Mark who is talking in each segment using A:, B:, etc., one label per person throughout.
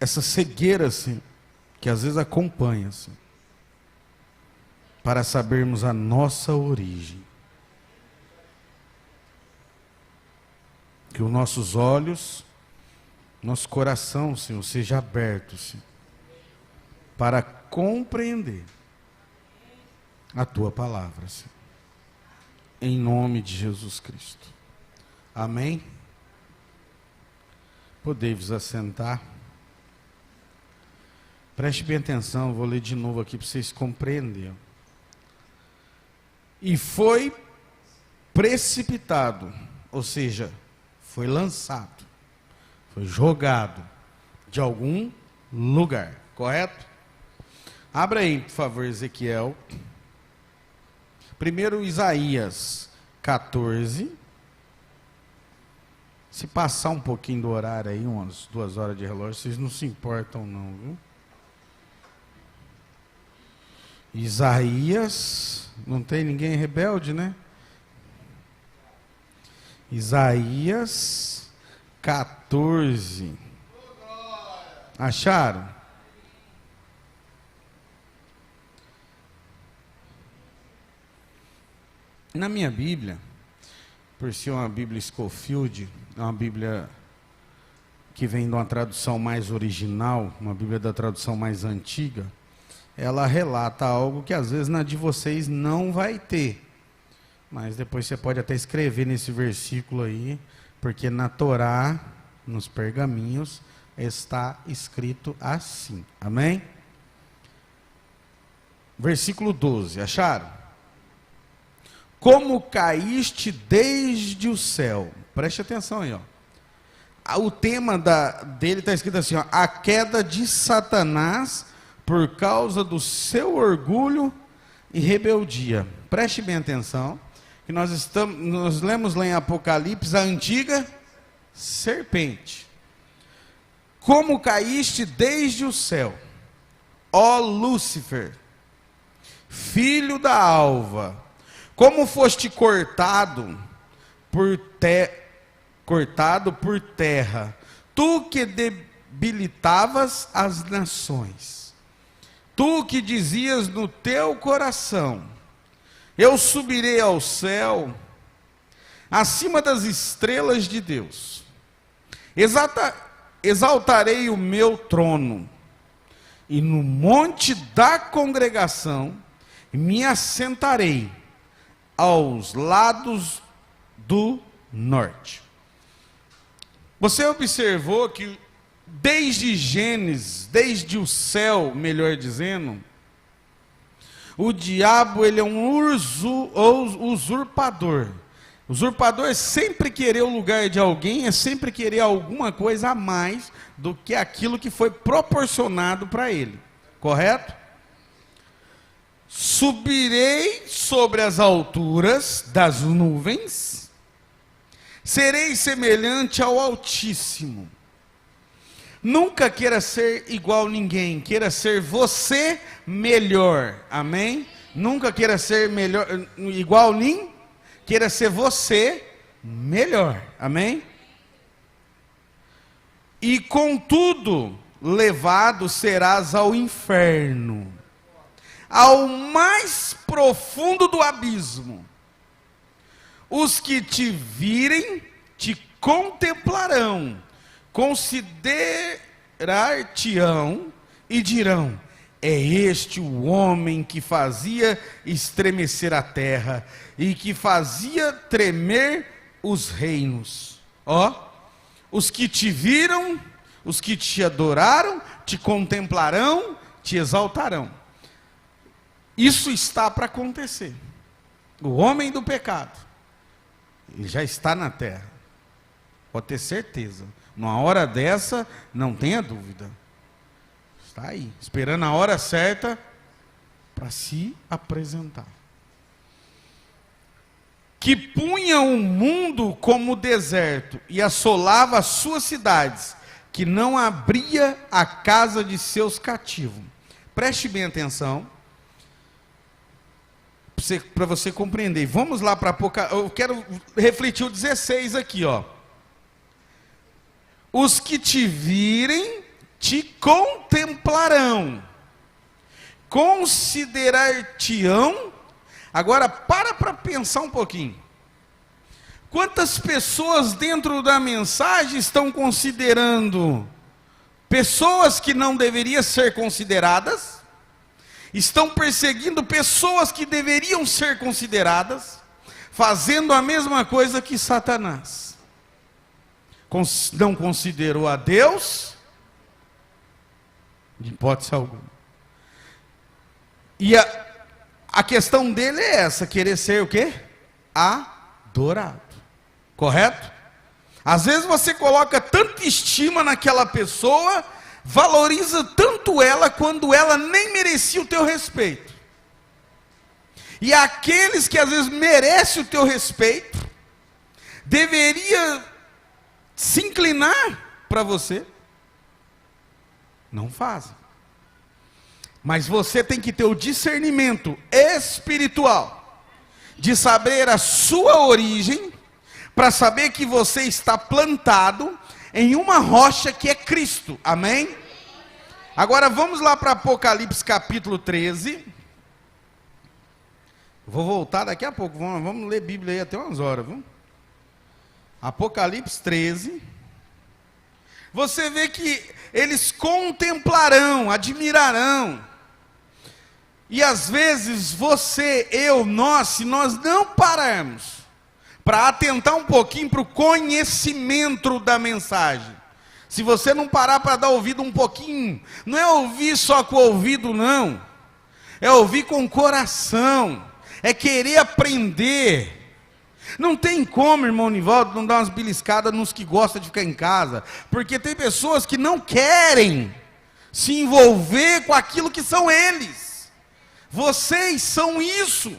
A: essa cegueira, assim, que às vezes acompanha, assim, para sabermos a nossa origem. Que os nossos olhos, nosso coração, Senhor, seja aberto, Senhor, para compreender a Tua palavra, Senhor. Em nome de Jesus Cristo. Amém? Podei-vos assentar. Preste bem atenção, vou ler de novo aqui para vocês compreenderem. E foi precipitado, ou seja, foi lançado, foi jogado de algum lugar, correto? Abra aí, por favor, Ezequiel. Primeiro Isaías 14. Se passar um pouquinho do horário aí, umas 2 horas de relógio, vocês não se importam não, viu? Isaías, não tem ninguém rebelde, né? Isaías 14. Acharam? Na minha Bíblia, por ser uma Bíblia Scofield, é uma Bíblia que vem de uma tradução mais original, uma Bíblia da tradução mais antiga, ela relata algo que às vezes na de vocês não vai ter. Mas depois você pode até escrever nesse versículo aí, porque na Torá, nos pergaminhos, está escrito assim. Amém? Versículo 12, acharam? Como caíste desde o céu. Preste atenção aí, ó. O tema dele está escrito assim, ó, a queda de Satanás por causa do seu orgulho e rebeldia. Preste bem atenção, que nós lemos lá em Apocalipse a antiga serpente. Como caíste desde o céu, ó Lúcifer, filho da alva, como foste cortado por terra, tu que debilitavas as nações, tu que dizias no teu coração, eu subirei ao céu, acima das estrelas de Deus, exaltarei o meu trono, e no monte da congregação me assentarei, aos lados do norte. Você observou que desde Gênesis, desde o céu, melhor dizendo, o diabo ele é um usurpador. Usurpador é sempre querer o lugar de alguém, é sempre querer alguma coisa a mais do que aquilo que foi proporcionado para ele. Correto? Subirei sobre as alturas das nuvens, serei semelhante ao Altíssimo. Nunca queira ser igual a ninguém, queira ser você melhor, amém? Nunca queira ser melhor, igual a ninguém, queira ser você melhor, amém? E contudo, levado serás ao inferno, ao mais profundo do abismo. Os que te virem, te contemplarão, considerar-te-ão e dirão, é este o homem que fazia estremecer a terra e que fazia tremer os reinos. Ó, os que te viram, os que te adoraram, te contemplarão, te exaltarão. Isso está para acontecer. O homem do pecado, ele já está na terra. Pode ter certeza. Numa hora dessa, não tenha dúvida. Está aí, esperando a hora certa para se apresentar. Que punha o mundo como deserto e assolava as suas cidades, que não abria a casa de seus cativos. Preste bem atenção, para você compreender. Vamos lá para Apocalipse. Eu quero refletir o 16 aqui, ó. Os que te virem, te contemplarão, considerar-te-ão. Agora para pensar um pouquinho. Quantas pessoas dentro da mensagem estão considerando pessoas que não deveriam ser consideradas? Estão perseguindo pessoas que deveriam ser consideradas, fazendo a mesma coisa que Satanás. Não considerou a Deus, de hipótese alguma. E a questão dele é essa, querer ser o quê? Adorado. Correto? Às vezes você coloca tanta estima naquela pessoa, valoriza tanto ela, quando ela nem merecia o teu respeito. E aqueles que às vezes merecem o teu respeito, deveria se inclinar para você, não fazem. Mas você tem que ter o discernimento espiritual, de saber a sua origem, para saber que você está plantado em uma rocha que é Cristo, amém? Agora vamos lá para Apocalipse capítulo 13, vou voltar daqui a pouco, vamos ler Bíblia aí até umas horas, viu? Apocalipse 13, você vê que eles contemplarão, admirarão, e às vezes você, eu, nós, se nós não pararmos para atentar um pouquinho para o conhecimento da mensagem, se você não parar para dar ouvido um pouquinho, não é ouvir só com o ouvido não, é ouvir com o coração, é querer aprender. Não tem como, irmão Nivaldo, não dar umas beliscadas nos que gostam de ficar em casa, porque tem pessoas que não querem se envolver com aquilo que são eles. Vocês são isso.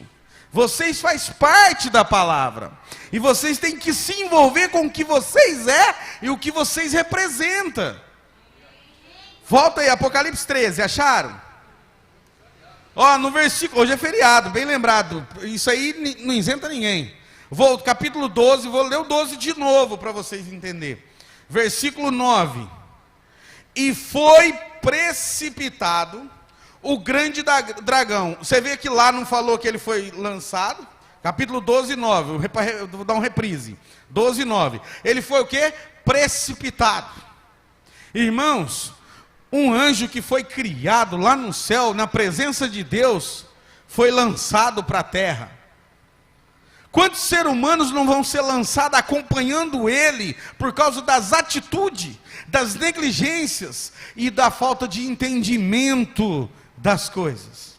A: Vocês fazem parte da palavra. E vocês têm que se envolver com o que vocês é e o que vocês representam. Volta aí, Apocalipse 13, acharam? Ó, no versículo, hoje é feriado, bem lembrado. Isso aí não isenta ninguém. Vou, capítulo 12, vou ler o 12 de novo para vocês entenderem. Versículo 9. E foi precipitado o grande dragão. Você vê que lá não falou que ele foi lançado? Capítulo 12, 9. Vou dar um reprise. 12, 9. Ele foi o quê? Precipitado. Irmãos, um anjo que foi criado lá no céu, na presença de Deus, foi lançado para a terra. Quantos seres humanos não vão ser lançados acompanhando ele, por causa das atitudes, das negligências e da falta de entendimento das coisas?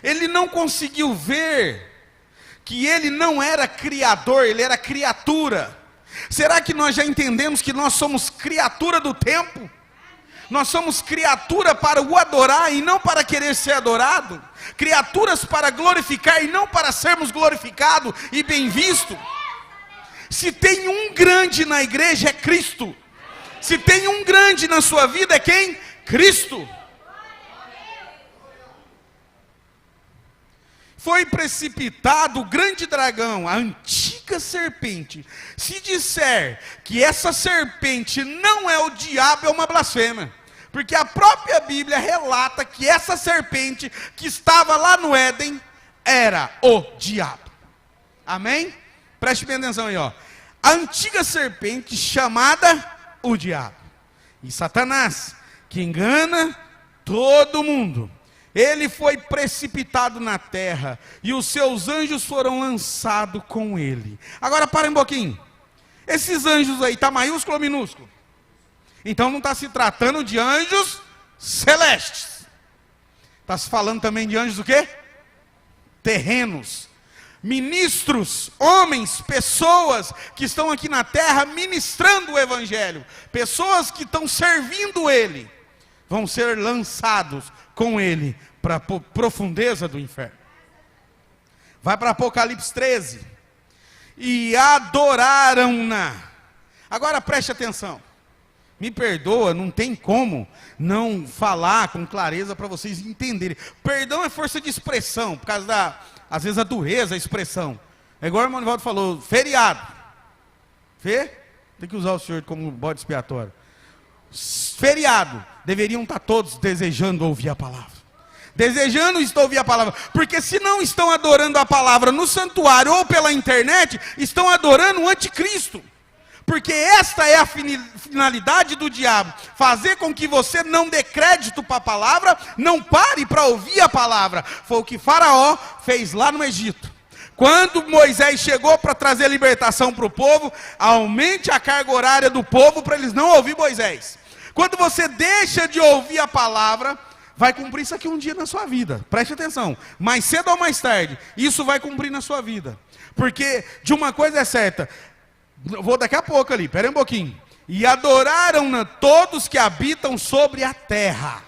A: Ele não conseguiu ver que ele não era criador, ele era criatura. Será que nós já entendemos que nós somos criatura do tempo? Nós somos criatura para o adorar e não para querer ser adorado, criaturas para glorificar e não para sermos glorificados e bem vistos. Se tem um grande na igreja é Cristo. Se tem um grande na sua vida é quem? Cristo. Foi precipitado o grande dragão, a antiga serpente. Se disser que essa serpente não é o diabo, é uma blasfêmia. Porque a própria Bíblia relata que essa serpente que estava lá no Éden era o diabo. Amém? Preste bem atenção aí, ó. A antiga serpente chamada o diabo. E Satanás, que engana todo mundo. Ele foi precipitado na terra, e os seus anjos foram lançados com ele. Agora para um pouquinho. Esses anjos aí, está maiúsculo ou minúsculo? Então não está se tratando de anjos celestes. Está se falando também de anjos o quê? Terrenos. Ministros, homens, pessoas que estão aqui na terra ministrando o evangelho. Pessoas que estão servindo ele. Vão ser lançados com ele para a profundeza do inferno. Vai para Apocalipse 13. E adoraram-na. Agora preste atenção. Me perdoa, não tem como não falar com clareza para vocês entenderem. Perdão é força de expressão, por causa da, às vezes, a dureza da expressão. É igual o irmão Nivaldo falou, feriado. Tem que usar o senhor como bode expiatório. feriado, deveriam estar todos desejando ouvir a palavra. Desejando ouvir a palavra, porque se não estão adorando a palavra no santuário ou pela internet, estão adorando o anticristo. Porque esta é a finalidade do diabo, fazer com que você não dê crédito para a palavra, não pare para ouvir a palavra. Foi o que Faraó fez lá no Egito. Quando Moisés chegou para trazer libertação para o povo, aumente a carga horária do povo para eles não ouvir Moisés. Quando você deixa de ouvir a palavra, vai cumprir isso aqui um dia na sua vida. Preste atenção. Mais cedo ou mais tarde, isso vai cumprir na sua vida. Porque de uma coisa é certa. Vou daqui a pouco ali, espera um pouquinho. E adoraram todos que habitam sobre a terra.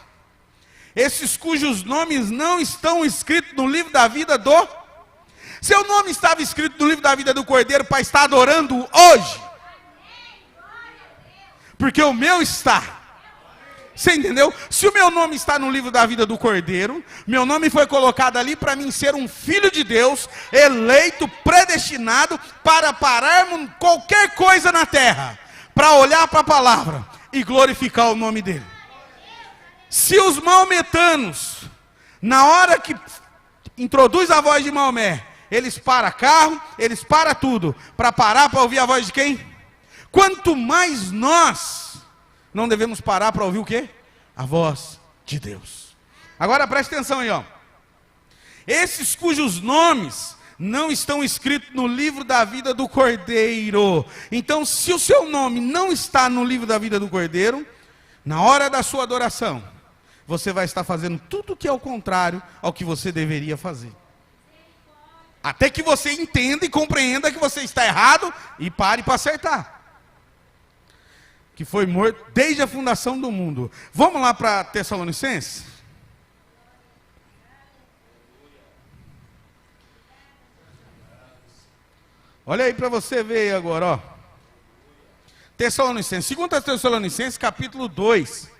A: Esses cujos nomes não estão escritos no livro da vida do... Seu nome estava escrito no livro da vida do Cordeiro para estar adorando hoje. Porque o meu está. Você entendeu? Se o meu nome está no livro da vida do Cordeiro, meu nome foi colocado ali para mim ser um filho de Deus, eleito, predestinado, para pararmos qualquer coisa na terra, para olhar para a palavra e glorificar o nome dele. Se os maometanos, na hora que introduz a voz de Maomé, eles param carro, eles param tudo, para parar para ouvir a voz de quem? Quanto mais nós... não devemos parar para ouvir o quê? A voz de Deus. Agora preste atenção aí, ó. Esses cujos nomes não estão escritos no livro da vida do Cordeiro. Então, se o seu nome não está no livro da vida do Cordeiro, na hora da sua adoração, você vai estar fazendo tudo que é o contrário ao que você deveria fazer. Até que você entenda e compreenda que você está errado e pare para acertar. Que foi morto desde a fundação do mundo. Vamos lá para Tessalonicenses? Olha aí para você ver aí agora, ó. Tessalonicenses, 2 Tessalonicenses, capítulo 2.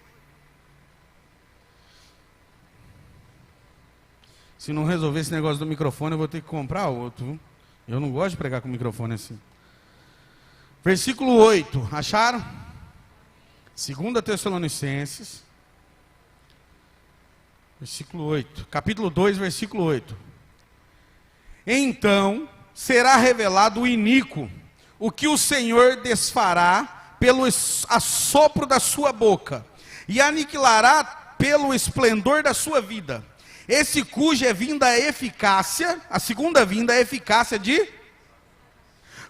A: Se não resolver esse negócio do microfone, eu vou ter que comprar outro, viu? Eu não gosto de pregar com microfone assim. Versículo 8, acharam? 2 Tessalonicenses, versículo 8, capítulo 2, versículo 8. Então será revelado o iníquo, o que o Senhor desfará pelo assopro da sua boca, e aniquilará pelo esplendor da sua vida. Esse cuja é vinda a eficácia, a segunda vinda é a eficácia de,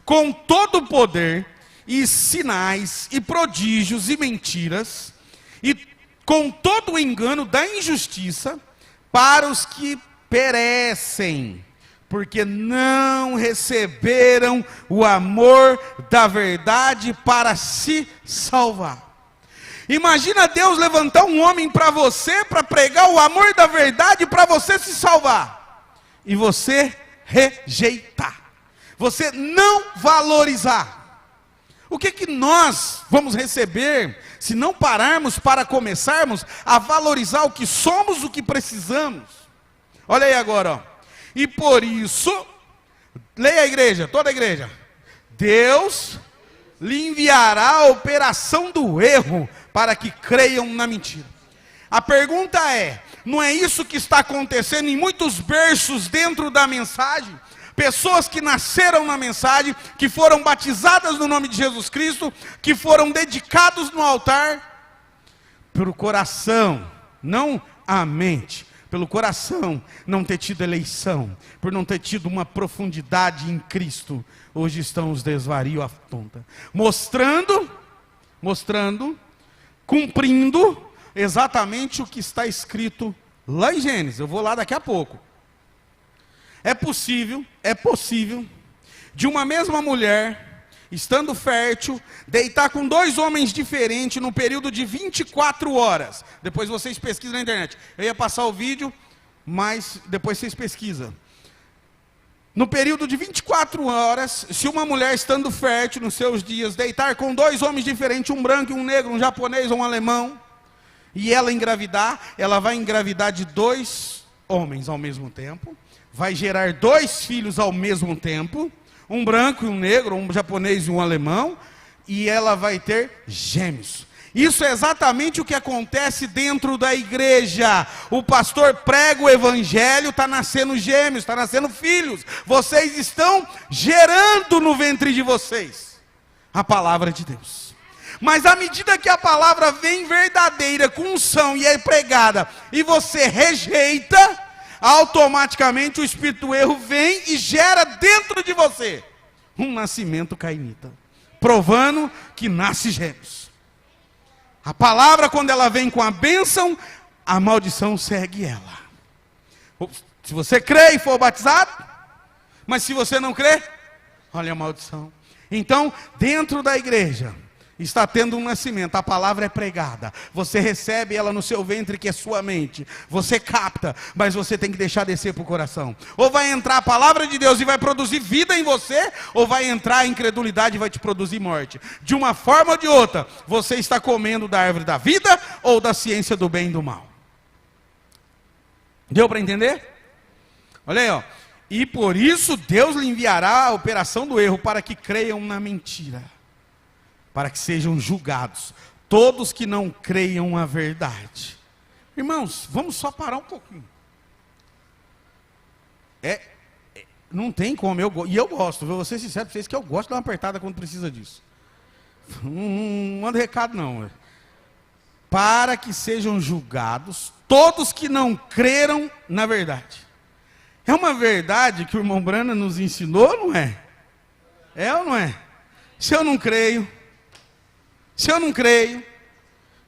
A: com todo o poder, e sinais, e prodígios, e mentiras, e com todo o engano da injustiça, para os que perecem, porque não receberam o amor da verdade para se salvar. Imagina Deus levantar um homem para você, para pregar o amor da verdade para você se salvar, e você rejeitar, você não valorizar. O que nós vamos receber se não pararmos para começarmos a valorizar o que somos, o que precisamos? Olha aí agora, ó. E por isso, leia a igreja, toda a igreja. Deus lhe enviará a operação do erro para que creiam na mentira. A pergunta é, não é isso que está acontecendo em muitos berços dentro da mensagem? Pessoas que nasceram na mensagem, que foram batizadas no nome de Jesus Cristo, que foram dedicados no altar, pelo coração, não a mente, pelo coração não ter tido eleição, por não ter tido uma profundidade em Cristo, hoje estão os desvarios à tonta, mostrando, cumprindo exatamente o que está escrito lá em Gênesis. Eu vou lá daqui a pouco. É possível, de uma mesma mulher, estando fértil, deitar com dois homens diferentes no período de 24 horas. Depois vocês pesquisam na internet. Eu ia passar o vídeo, mas depois vocês pesquisam. No período de 24 horas, se uma mulher estando fértil nos seus dias, deitar com dois homens diferentes, um branco e um negro, um japonês ou um alemão, e ela engravidar, ela vai engravidar de dois homens ao mesmo tempo, vai gerar dois filhos ao mesmo tempo, um branco e um negro, um japonês e um alemão, e ela vai ter gêmeos. Isso é exatamente o que acontece dentro da igreja. O pastor prega o evangelho, está nascendo gêmeos, está nascendo filhos. Vocês estão gerando no ventre de vocês a palavra de Deus. Mas à medida que a palavra vem verdadeira, com unção e é pregada, e você rejeita, automaticamente o espírito do erro vem e gera dentro de você um nascimento cainita, provando que nasce gêmeos. A palavra, quando ela vem com a bênção, a maldição segue ela. Se você crê e for batizado, mas se você não crê, olha a maldição. Então, dentro da igreja, está tendo um nascimento, a palavra é pregada, você recebe ela no seu ventre, que é sua mente, você capta, mas você tem que deixar descer para o coração. Ou vai entrar a palavra de Deus e vai produzir vida em você, ou vai entrar a incredulidade e vai te produzir morte. De uma forma ou de outra, você está comendo da árvore da vida, ou da ciência do bem e do mal. Deu para entender? Olha aí, ó. E por isso Deus lhe enviará a operação do erro, para que creiam na mentira, para que sejam julgados todos que não creiam a verdade. Irmãos, vamos só parar um pouquinho. Não tem como, e eu gosto, vou ser sincero para vocês, que eu gosto de dar uma apertada quando precisa disso. Não manda recado não. Para que sejam julgados todos que não creram na verdade. É uma verdade que o irmão Brana nos ensinou, não é? É ou não é? Se eu não creio,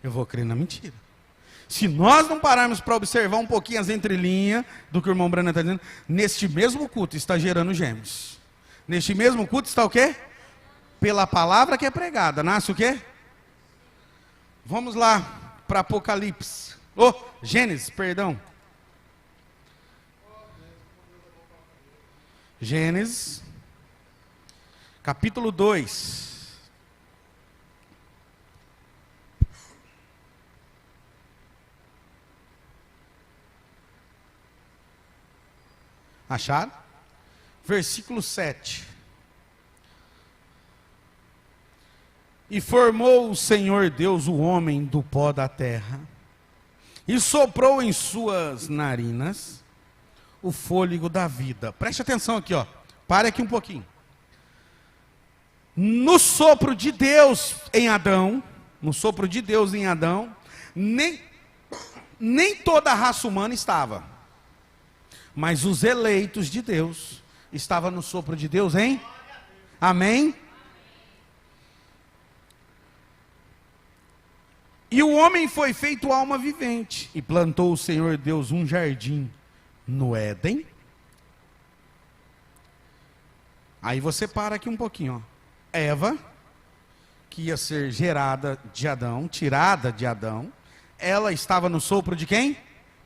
A: eu vou crer na mentira. Se nós não pararmos para observar um pouquinho as entrelinhas do que o irmão Brana está dizendo, neste mesmo culto está gerando gêmeos. Neste mesmo culto está o quê? Pela palavra que é pregada, nasce o quê? Vamos lá para Apocalipse. Gênesis, perdão. Gênesis, capítulo 2. Acharam? Versículo 7. E formou o Senhor Deus o homem do pó da terra, e soprou em suas narinas o fôlego da vida. Preste atenção aqui, ó. Pare aqui um pouquinho. No sopro de Deus em Adão, nem toda a raça humana estava. Mas os eleitos de Deus estavam no sopro de Deus, hein? Amém? E o homem foi feito alma vivente, e plantou o Senhor Deus um jardim no Éden. Aí você para aqui um pouquinho, ó. Eva, que ia ser gerada de Adão, tirada de Adão, ela estava no sopro de quem?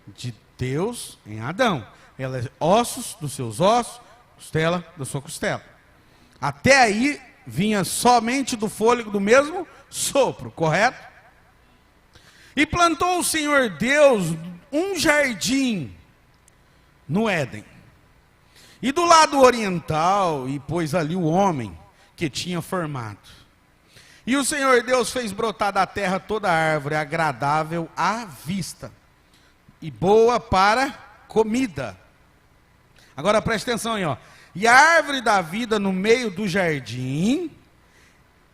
A: De Deus em Adão. Ela é ossos dos seus ossos, costela da sua costela. Até aí vinha somente do fôlego do mesmo sopro, correto? E plantou o Senhor Deus um jardim no Éden. E do lado oriental, e pôs ali o homem que tinha formado. E o Senhor Deus fez brotar da terra toda árvore agradável à vista, e boa para comida. Agora preste atenção aí, ó. E a árvore da vida no meio do jardim,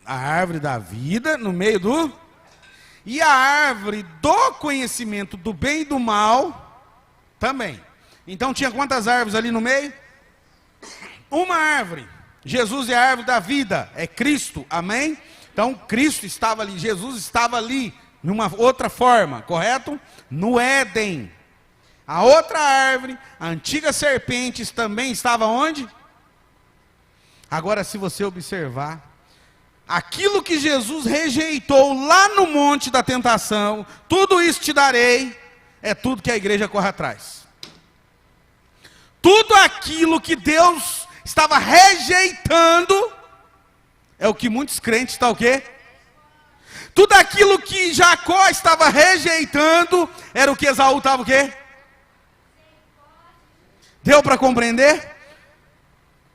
A: a árvore da vida no meio do... E a árvore do conhecimento do bem e do mal também. Então tinha quantas árvores ali no meio? Uma árvore. Jesus é a árvore da vida, é Cristo, amém? Então Cristo estava ali, Jesus estava ali, numa outra forma, correto? No Éden. A outra árvore, a antiga serpente, também estava onde? Agora, se você observar, aquilo que Jesus rejeitou lá no monte da tentação, tudo isso te darei, é tudo que a igreja corre atrás. Tudo aquilo que Deus estava rejeitando, é o que muitos crentes estão o quê? Tudo aquilo que Jacó estava rejeitando, era o que Esaú estava o quê? Deu para compreender?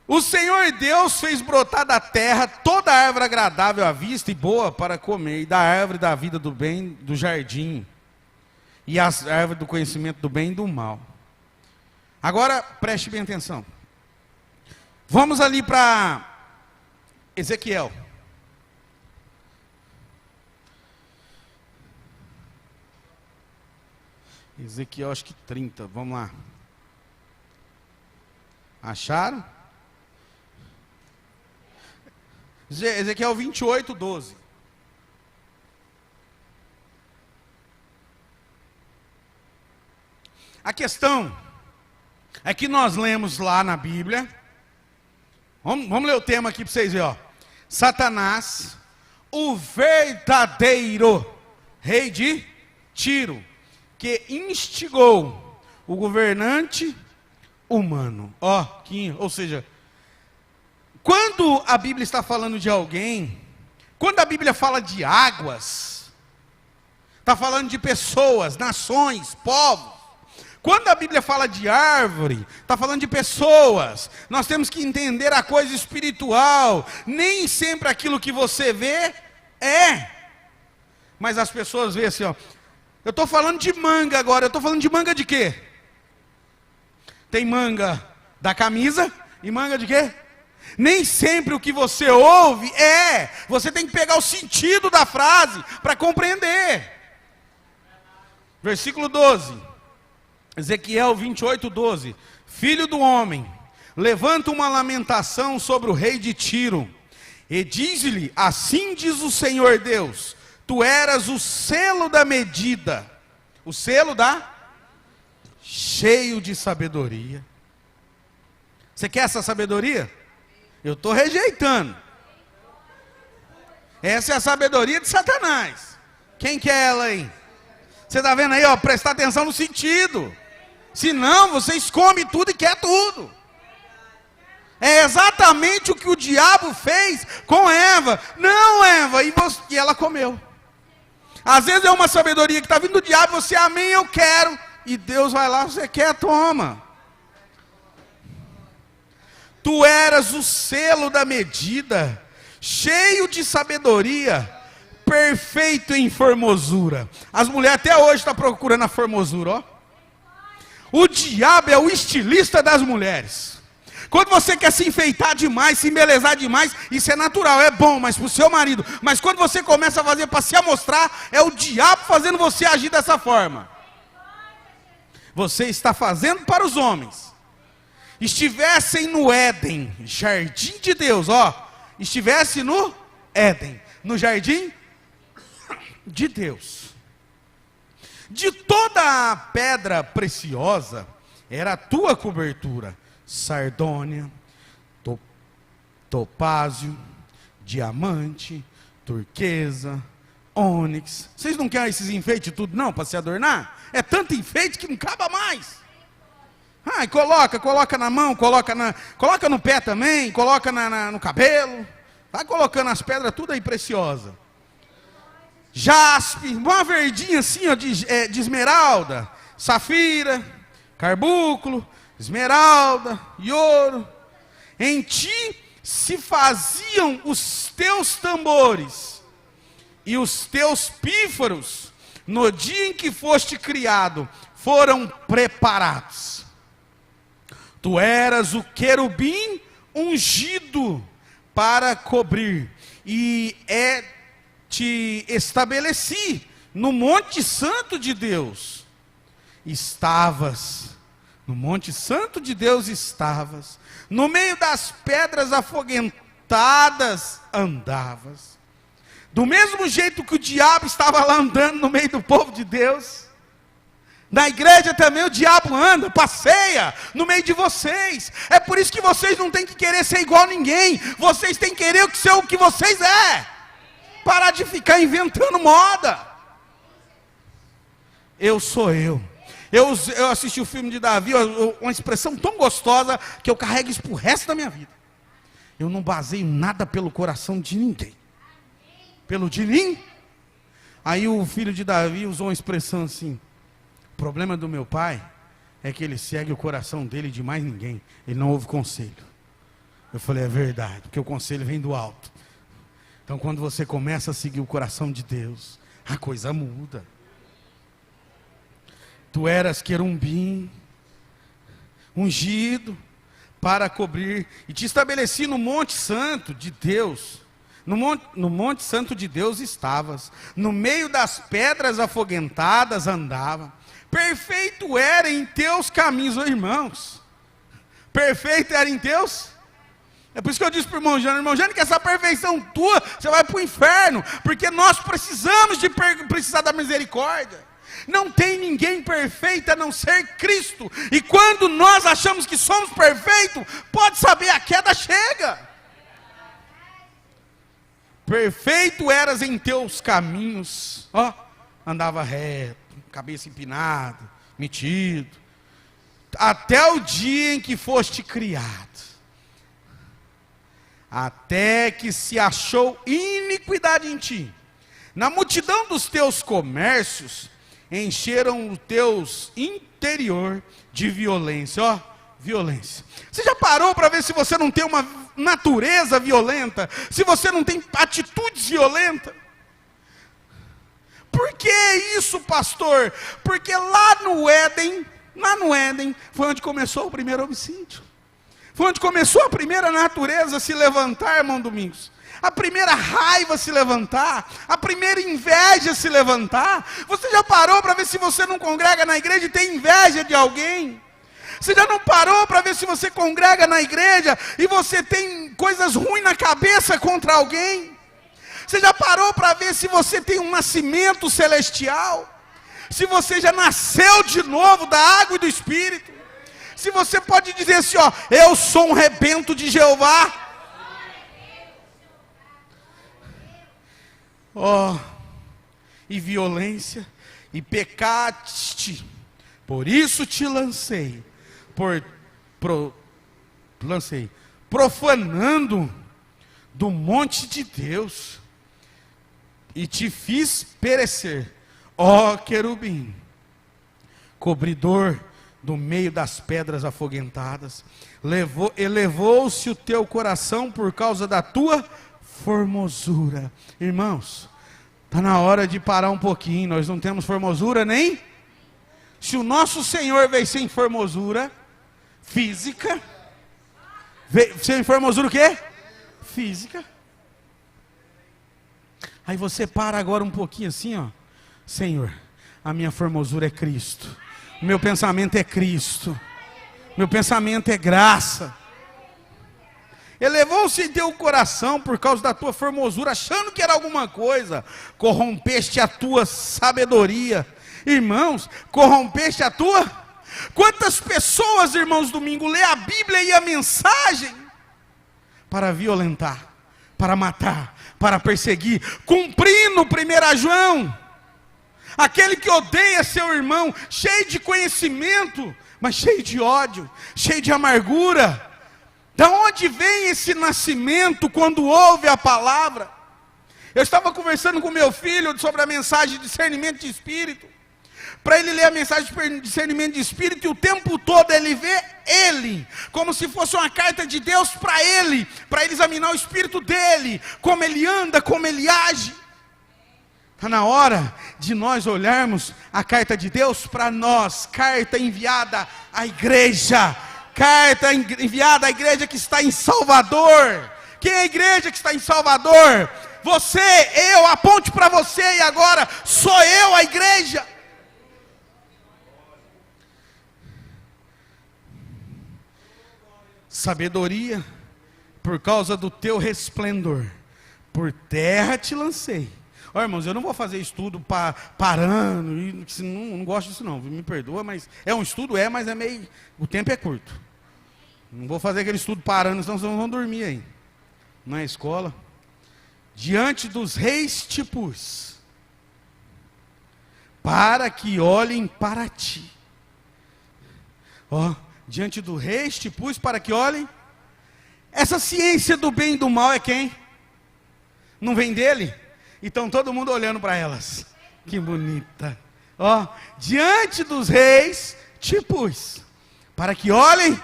A: O Senhor Deus fez brotar da terra toda árvore agradável à vista e boa para comer, e da árvore da vida do bem do jardim, e as árvores do conhecimento do bem e do mal. Agora, preste bem atenção. Vamos ali para Ezequiel. Ezequiel, acho que 30, vamos lá. Acharam? Ezequiel 28, 12. A questão é que nós lemos lá na Bíblia, vamos ler o tema aqui para vocês verem, ó. Satanás, o verdadeiro rei de Tiro, que instigou o governante humano. Ou seja, quando a Bíblia está falando de alguém, quando a Bíblia fala de águas, está falando de pessoas, nações, povos. Quando a Bíblia fala de árvore, está falando de pessoas. Nós temos que entender a coisa espiritual. Nem sempre aquilo que você vê é. Mas as pessoas veem assim, ó. Eu estou falando de manga agora. Eu estou falando de manga de quê? Tem manga da camisa e manga de quê? Nem sempre o que você ouve é. Você tem que pegar o sentido da frase para compreender. Versículo 12. Ezequiel 28, 12. Filho do homem, levanta uma lamentação sobre o rei de Tiro, e diz-lhe, assim diz o Senhor Deus, tu eras o selo da medida, o selo da cheio de sabedoria. Você quer essa sabedoria? Eu estou rejeitando. Essa é a sabedoria de Satanás. Quem quer ela aí? Você está vendo aí, ó, prestar atenção no sentido. Senão, vocês comem tudo e quer tudo. É exatamente o que o diabo fez com Eva. Não, Eva, e ela comeu. Às vezes é uma sabedoria que está vindo do diabo, você, amém, eu quero. E Deus vai lá, você quer, toma. Tu eras o selo da medida, cheio de sabedoria, perfeito em formosura. As mulheres até hoje estão procurando a formosura, ó. O diabo é o estilista das mulheres. Quando você quer se enfeitar demais, se embelezar demais, isso é natural, é bom, mas para o seu marido. Mas quando você começa a fazer para se amostrar, é o diabo fazendo você agir dessa forma. Você está fazendo para os homens. Estivessem no Éden, jardim de Deus, ó. Estivesse no Éden, no jardim de Deus. De toda a pedra preciosa, era a tua cobertura. Sardônia, topázio, diamante, turquesa, ônix. Vocês não querem esses enfeites tudo não, para se adornar? É tanto enfeite que não acaba mais. Ah, coloca na mão, coloca no pé também, coloca no cabelo. Vai colocando as pedras tudo aí preciosas. Jaspe, uma verdinha assim, ó, de esmeralda, safira, carbúnculo, esmeralda e ouro. Em ti se faziam os teus tambores e os teus pífaros, no dia em que foste criado, foram preparados. Tu eras o querubim ungido para cobrir, e te estabeleci no Monte Santo de Deus. No Monte Santo de Deus estavas, no meio das pedras afoguentadas andavas. Do mesmo jeito que o diabo estava lá andando no meio do povo de Deus, na igreja também o diabo anda, passeia no meio de vocês. É por isso que vocês não têm que querer ser igual a ninguém. Vocês têm que querer ser o que vocês é. Parar de ficar inventando moda. Eu sou eu. Eu assisti o filme de Davi, uma expressão tão gostosa que eu carrego isso pro resto da minha vida. Eu não baseio nada pelo coração de ninguém. Pelo de mim. Aí o filho de Davi usou uma expressão assim: o problema do meu pai é que ele segue o coração dele de mais ninguém. Ele não ouve conselho. Eu falei, é verdade, porque o conselho vem do alto. Então quando você começa a seguir o coração de Deus, a coisa muda. Tu eras querubim, ungido para cobrir, e te estabeleci no monte santo de Deus. No monte santo de Deus estavas, no meio das pedras afoguentadas andava. Perfeito era em teus caminhos, irmãos. Perfeito era em teus. É por isso que eu disse para o irmão Jânio, que essa perfeição tua, você vai para o inferno, porque nós precisamos precisar da misericórdia. Não tem ninguém perfeito a não ser Cristo. E quando nós achamos que somos perfeitos, pode saber, a queda chega. Perfeito eras em teus caminhos, ó, andava reto, cabeça empinada, metido, até o dia em que foste criado, até que se achou iniquidade em ti. Na multidão dos teus comércios, encheram o teus interior de violência, ó, violência. Você já parou para ver se você não tem uma natureza violenta? Se você não tem atitudes violentas? Por que isso, pastor? Porque lá no Éden, foi onde começou o primeiro homicídio. Foi onde começou a primeira natureza a se levantar, irmão Domingos. A primeira raiva se levantar, a primeira inveja se levantar. Você já parou para ver se você não congrega na igreja e tem inveja de alguém? Você já não parou para ver se você congrega na igreja e você tem coisas ruins na cabeça contra alguém? Você já parou para ver se você tem um nascimento celestial? Se você já nasceu de novo da água e do Espírito? Se você pode dizer assim, ó, eu sou um rebento de Jeová. Ó, e violência, e pecaste, por isso te lancei, profanando do monte de Deus, e te fiz perecer, ó querubim, cobridor do meio das pedras afoguentadas. Elevou-se o teu coração por causa da tua formosura. Irmãos, está na hora de parar um pouquinho. Nós não temos formosura nem. Se o nosso Senhor veio sem formosura física, veio sem formosura o quê? Física. Aí você para agora um pouquinho assim, ó. Senhor, a minha formosura é Cristo. O meu pensamento é Cristo. Meu pensamento é graça. Elevou-se em teu coração por causa da tua formosura, achando que era alguma coisa. Corrompeste a tua sabedoria. Irmãos, corrompeste a tua. Quantas pessoas, irmãos, domingo, lê a Bíblia e a mensagem para violentar, para matar, para perseguir, cumprindo 1 João. Aquele que odeia seu irmão, cheio de conhecimento, mas cheio de ódio, cheio de amargura. Da onde vem esse nascimento quando ouve a palavra? Eu estava conversando com meu filho sobre a mensagem de discernimento de espírito, para ele ler a mensagem de discernimento de espírito, e o tempo todo ele vê ele, como se fosse uma carta de Deus para ele examinar o espírito dele, como ele anda, como ele age. Está na hora de nós olharmos a carta de Deus para nós, carta enviada à igreja, carta enviada à igreja que está em Salvador. Quem é a igreja que está em Salvador? Você, eu, aponte para você, e agora sou eu a igreja. Sabedoria, por causa do teu resplendor, por terra te lancei. Ó, irmãos, eu não vou fazer estudo parando, não gosto disso não, me perdoa, mas é um estudo, mas é meio, o tempo é curto. Não vou fazer aquele estudo parando, senão vocês vão dormir aí, na escola. Diante dos reis te pus, para que olhem para ti. Ó, diante do rei te pus para que olhem. Essa ciência do bem e do mal é quem? Não vem dele? Então todo mundo olhando para elas. Que bonita. Ó, diante dos reis te pus, para que olhem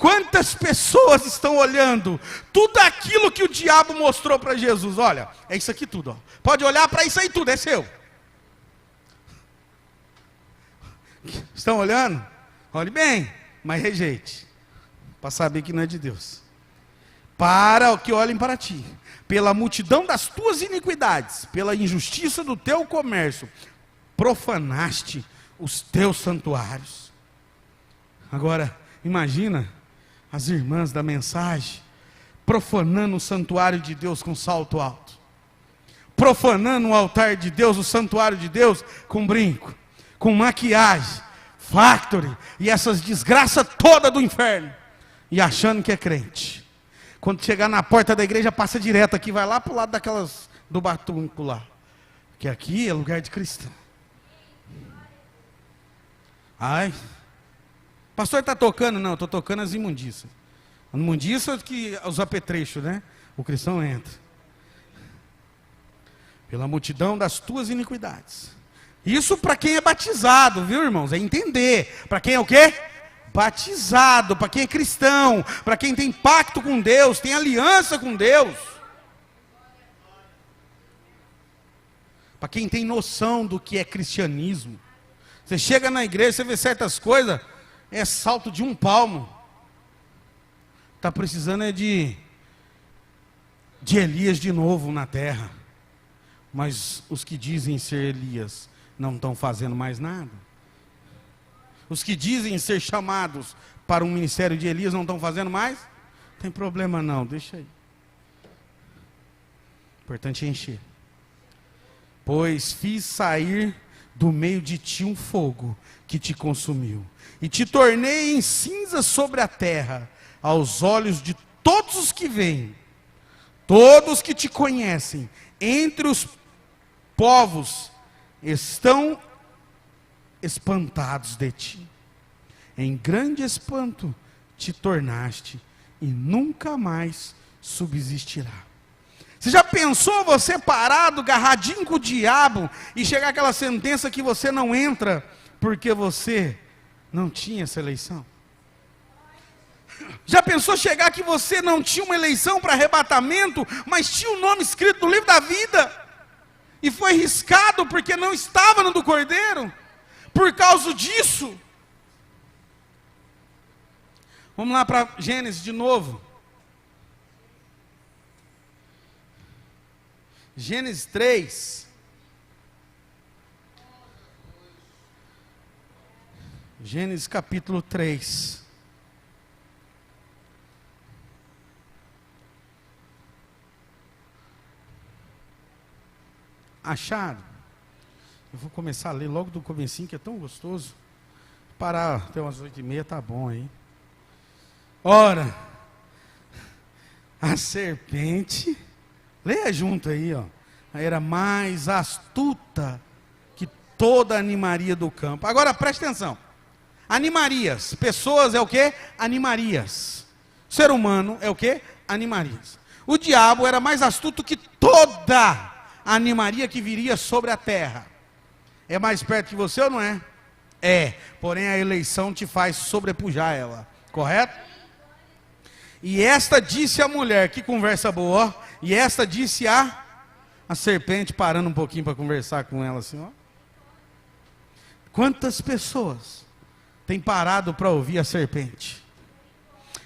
A: Quantas pessoas estão olhando tudo aquilo que o diabo mostrou para Jesus? Olha, é isso aqui tudo, ó. Pode olhar para isso aí tudo, é seu. Estão olhando? Olhe bem, mas rejeite, para saber que não é de Deus. Para que olhem para ti, pela multidão das tuas iniquidades, pela injustiça do teu comércio, profanaste os teus santuários. Agora, imagina as irmãs da mensagem profanando o santuário de Deus com salto alto, profanando o altar de Deus, o santuário de Deus, com brinco, com maquiagem, factory e essas desgraças todas do inferno, e achando que é crente. Quando chegar na porta da igreja, passa direto aqui, vai lá para o lado daquelas do batunco lá, que aqui é lugar de cristão. Ai, pastor está tocando? Não, estou tocando as imundícias. A imundícia é que os apetrechos, né? O cristão entra. Pela multidão das tuas iniquidades. Isso para quem é batizado, viu, irmãos? É entender. Para quem é o quê? Batizado. Para quem é cristão. Para quem tem pacto com Deus, tem aliança com Deus. Para quem tem noção do que é cristianismo. Você chega na igreja, você vê certas coisas, é salto de um palmo. Está precisando é de Elias de novo na terra. Mas os que dizem ser Elias não estão fazendo mais nada. Os que dizem ser chamados para um ministério de Elias não estão fazendo mais? Não tem problema não, deixa aí. Importante é encher. Pois fiz sair do meio de ti um fogo que te consumiu, e te tornei em cinza sobre a terra, aos olhos de todos os que veem, todos que te conhecem, entre os povos, estão espantados de ti. Em grande espanto te tornaste, e nunca mais subsistirá. Você já pensou você parado, agarradinho com o diabo, e chegar aquela sentença que você não entra, porque você não tinha essa eleição? Já pensou chegar que você não tinha uma eleição para arrebatamento, mas tinha o nome escrito no livro da vida, e foi riscado porque não estava no do Cordeiro? Por causa disso, vamos lá para Gênesis de novo. Gênesis 3. Gênesis capítulo 3. Acharam? Eu vou começar a ler logo do comecinho, que é tão gostoso. Parar até umas 8h30, tá bom aí. Ora, a serpente, leia junto aí, ó, era mais astuta que toda animaria do campo. Agora preste atenção. Animarias, pessoas é o quê? Animarias. Ser humano é o quê? Animarias. O diabo era mais astuto que toda a animaria que viria sobre a terra. É mais perto que você ou não é? É, porém a eleição te faz sobrepujar ela, correto? E esta disse a mulher, que conversa boa, ó, e esta disse a serpente, parando um pouquinho para conversar com ela assim, ó. Quantas pessoas têm parado para ouvir a serpente?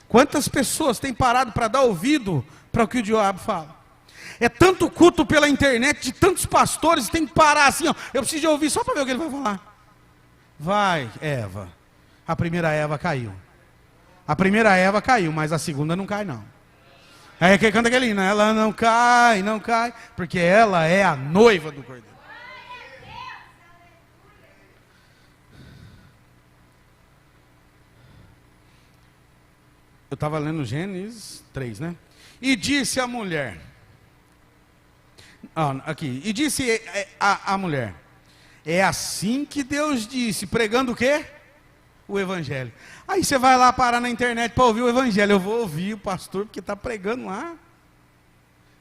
A: Quantas pessoas têm parado para dar ouvido para o que o diabo fala? É tanto culto pela internet de tantos pastores, tem que parar assim, ó. Eu preciso de ouvir só para ver o que ele vai falar. Vai, Eva. A primeira Eva caiu. A primeira Eva caiu, mas a segunda não cai não. Aí que canta aquele hino, ela não cai, não cai, porque ela é a noiva do Cordeiro. Eu estava lendo Gênesis 3, né? E disse a mulher, aqui, e disse a mulher, é assim que Deus disse, pregando o quê? O Evangelho. Aí você vai lá parar na internet para ouvir o Evangelho. Eu vou ouvir o pastor porque está pregando lá.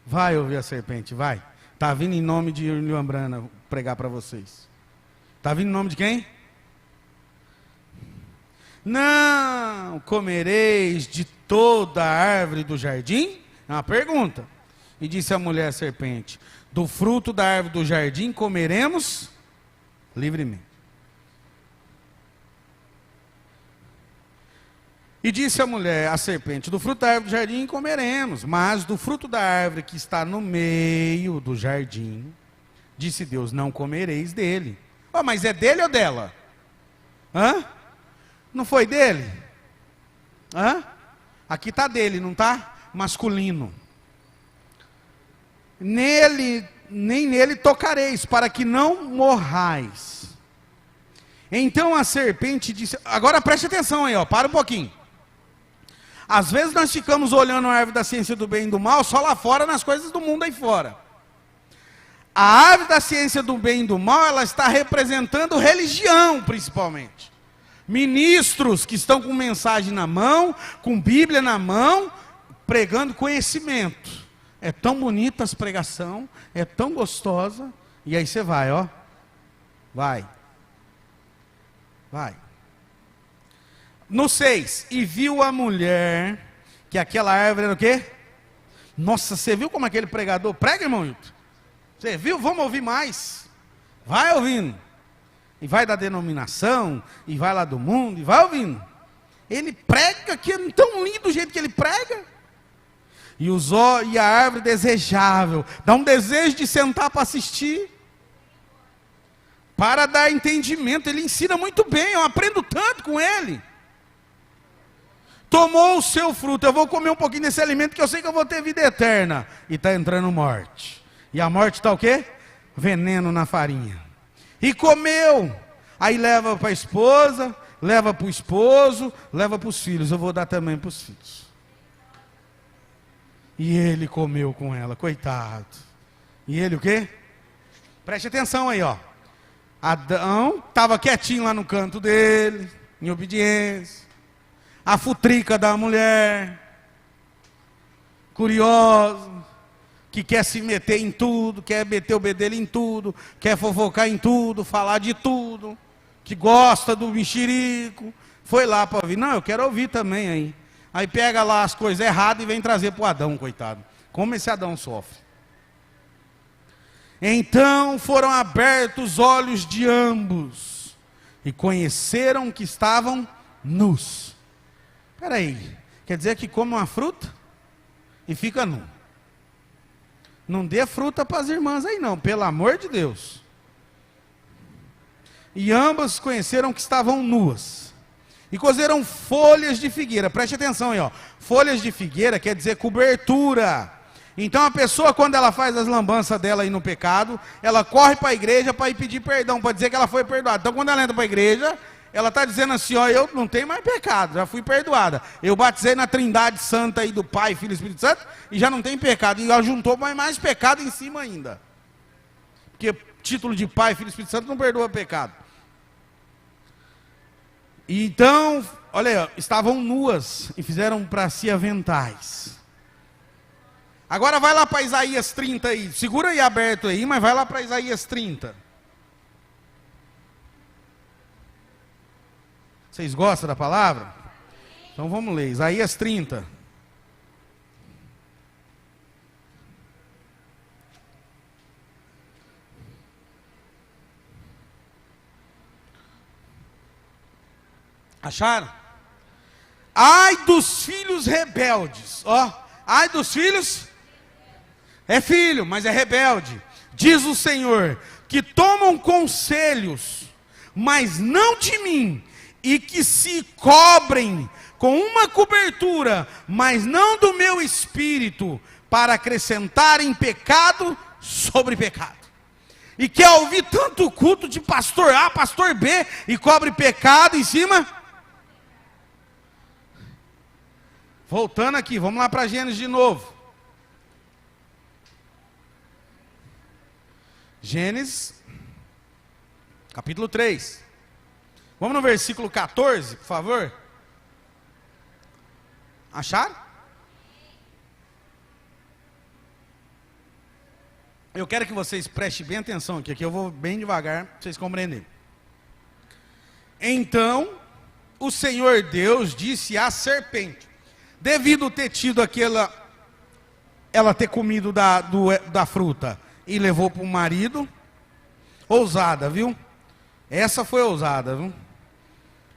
A: Vai ouvir a serpente, vai. Está vindo em nome de William Brana pregar para vocês. Está vindo em nome de quem? Não comereis de toda a árvore do jardim? É uma pergunta. E disse a mulher à serpente: do fruto da árvore do jardim comeremos livremente. E disse a mulher à serpente: do fruto da árvore do jardim comeremos, mas do fruto da árvore que está no meio do jardim, disse Deus, não comereis dele. Oh, mas é dele ou dela? Hã? Não foi dele? Hã? Aqui está dele, não está? Masculino. Nem nele tocareis, para que não morrais. Então a serpente disse, agora preste atenção aí, ó, para um pouquinho. Às vezes nós ficamos olhando a árvore da ciência do bem e do mal só lá fora, nas coisas do mundo aí fora. A árvore da ciência do bem e do mal, ela está representando religião, principalmente. Ministros que estão com mensagem na mão, com Bíblia na mão, pregando conhecimento. É tão bonita as pregação, é tão gostosa, e aí você vai, ó. Vai. No 6, e viu a mulher que aquela árvore era o quê? Nossa, você viu como aquele pregador prega, irmão Hilton? Você viu? Vamos ouvir mais. Vai ouvindo. E vai da denominação, e vai lá do mundo, e vai ouvindo. Ele prega que é tão lindo do jeito que ele prega. E a árvore desejável, dá um desejo de sentar para assistir. Para dar entendimento, ele ensina muito bem, eu aprendo tanto com ele. Tomou o seu fruto, eu vou comer um pouquinho desse alimento que eu sei que eu vou ter vida eterna. E está entrando morte. E a morte está o quê? Veneno na farinha. E comeu, aí leva para a esposa, leva para o esposo, leva para os filhos, eu vou dar também para os filhos. E ele comeu com ela, coitado. E ele o quê? Preste atenção aí, ó. Adão estava quietinho lá no canto dele, em obediência. A futrica da mulher, curiosa, que quer se meter em tudo, quer meter o bedelho em tudo, quer fofocar em tudo, falar de tudo, que gosta do mexerico, foi lá para ouvir. Não, eu quero ouvir também aí. Aí pega lá as coisas erradas e vem trazer para o Adão, coitado. Como esse Adão sofre. Então foram abertos os olhos de ambos, e conheceram que estavam nus. Espera aí, quer dizer que come uma fruta e fica nu. Não dê fruta para as irmãs aí não, pelo amor de Deus. E ambas conheceram que estavam nuas. E cozeram folhas de figueira. Preste atenção aí, ó. Folhas de figueira quer dizer cobertura. Então a pessoa, quando ela faz as lambanças dela aí no pecado, ela corre para a igreja para ir pedir perdão, para dizer que ela foi perdoada. Então quando ela entra para a igreja, ela está dizendo assim, ó, eu não tenho mais pecado, já fui perdoada. Eu batizei na Trindade Santa aí do Pai, Filho e Espírito Santo, e já não tem pecado. E ela juntou mais pecado em cima ainda. Porque título de Pai, Filho e Espírito Santo não perdoa pecado. E então, olha aí, ó, estavam nuas e fizeram para si aventais. Agora vai lá para Isaías 30 aí. Segura aí aberto aí, mas vai lá para Isaías 30. Vocês gostam da palavra? Então vamos ler, Isaías 30. Acharam? Ai dos filhos rebeldes, ó. Ai dos filhos, é filho, mas é rebelde. Diz o Senhor, que tomam conselhos, mas não de mim, e que se cobrem com uma cobertura, mas não do meu espírito, para acrescentarem pecado sobre pecado. E quer ouvir tanto culto de pastor A, pastor B, e cobre pecado em cima? Voltando aqui, vamos lá para Gênesis de novo. Gênesis, capítulo 3. Vamos no versículo 14, por favor. Acharam? Eu quero que vocês prestem bem atenção aqui, eu vou bem devagar, para vocês compreenderem. Então, o Senhor Deus disse à serpente, devido ter tido ela ter comido da fruta e levou para o marido, ousada, viu? Essa foi ousada, viu?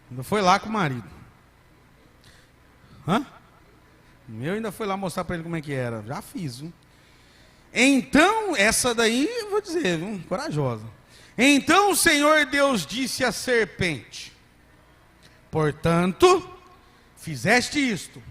A: Ainda foi lá com o marido. Hã? O meu ainda foi lá mostrar para ele como é que era. Já fiz, viu? Então, essa daí, eu vou dizer, viu? Corajosa. Então o Senhor Deus disse à serpente, portanto, fizeste isto,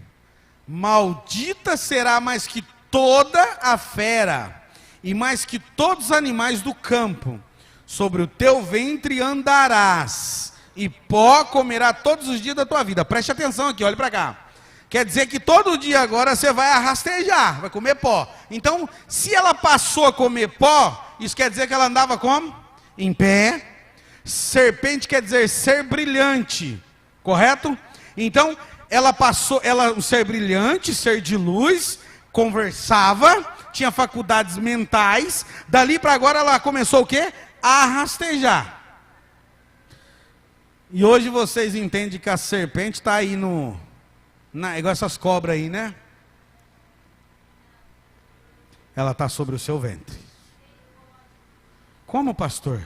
A: maldita será mais que toda a fera, e mais que todos os animais do campo, sobre o teu ventre andarás, e pó comerá todos os dias da tua vida. Preste atenção aqui, olhe para cá. Quer dizer que todo dia agora você vai rastejar, vai comer pó. Então, se ela passou a comer pó, isso quer dizer que ela andava como? Em pé. Serpente quer dizer ser brilhante, correto? Então, um ser brilhante, ser de luz, conversava, tinha faculdades mentais. Dali para agora ela começou o quê? A rastejar. E hoje vocês entendem que a serpente está aí igual essas cobras aí, né? Ela está sobre o seu ventre. Como, pastor?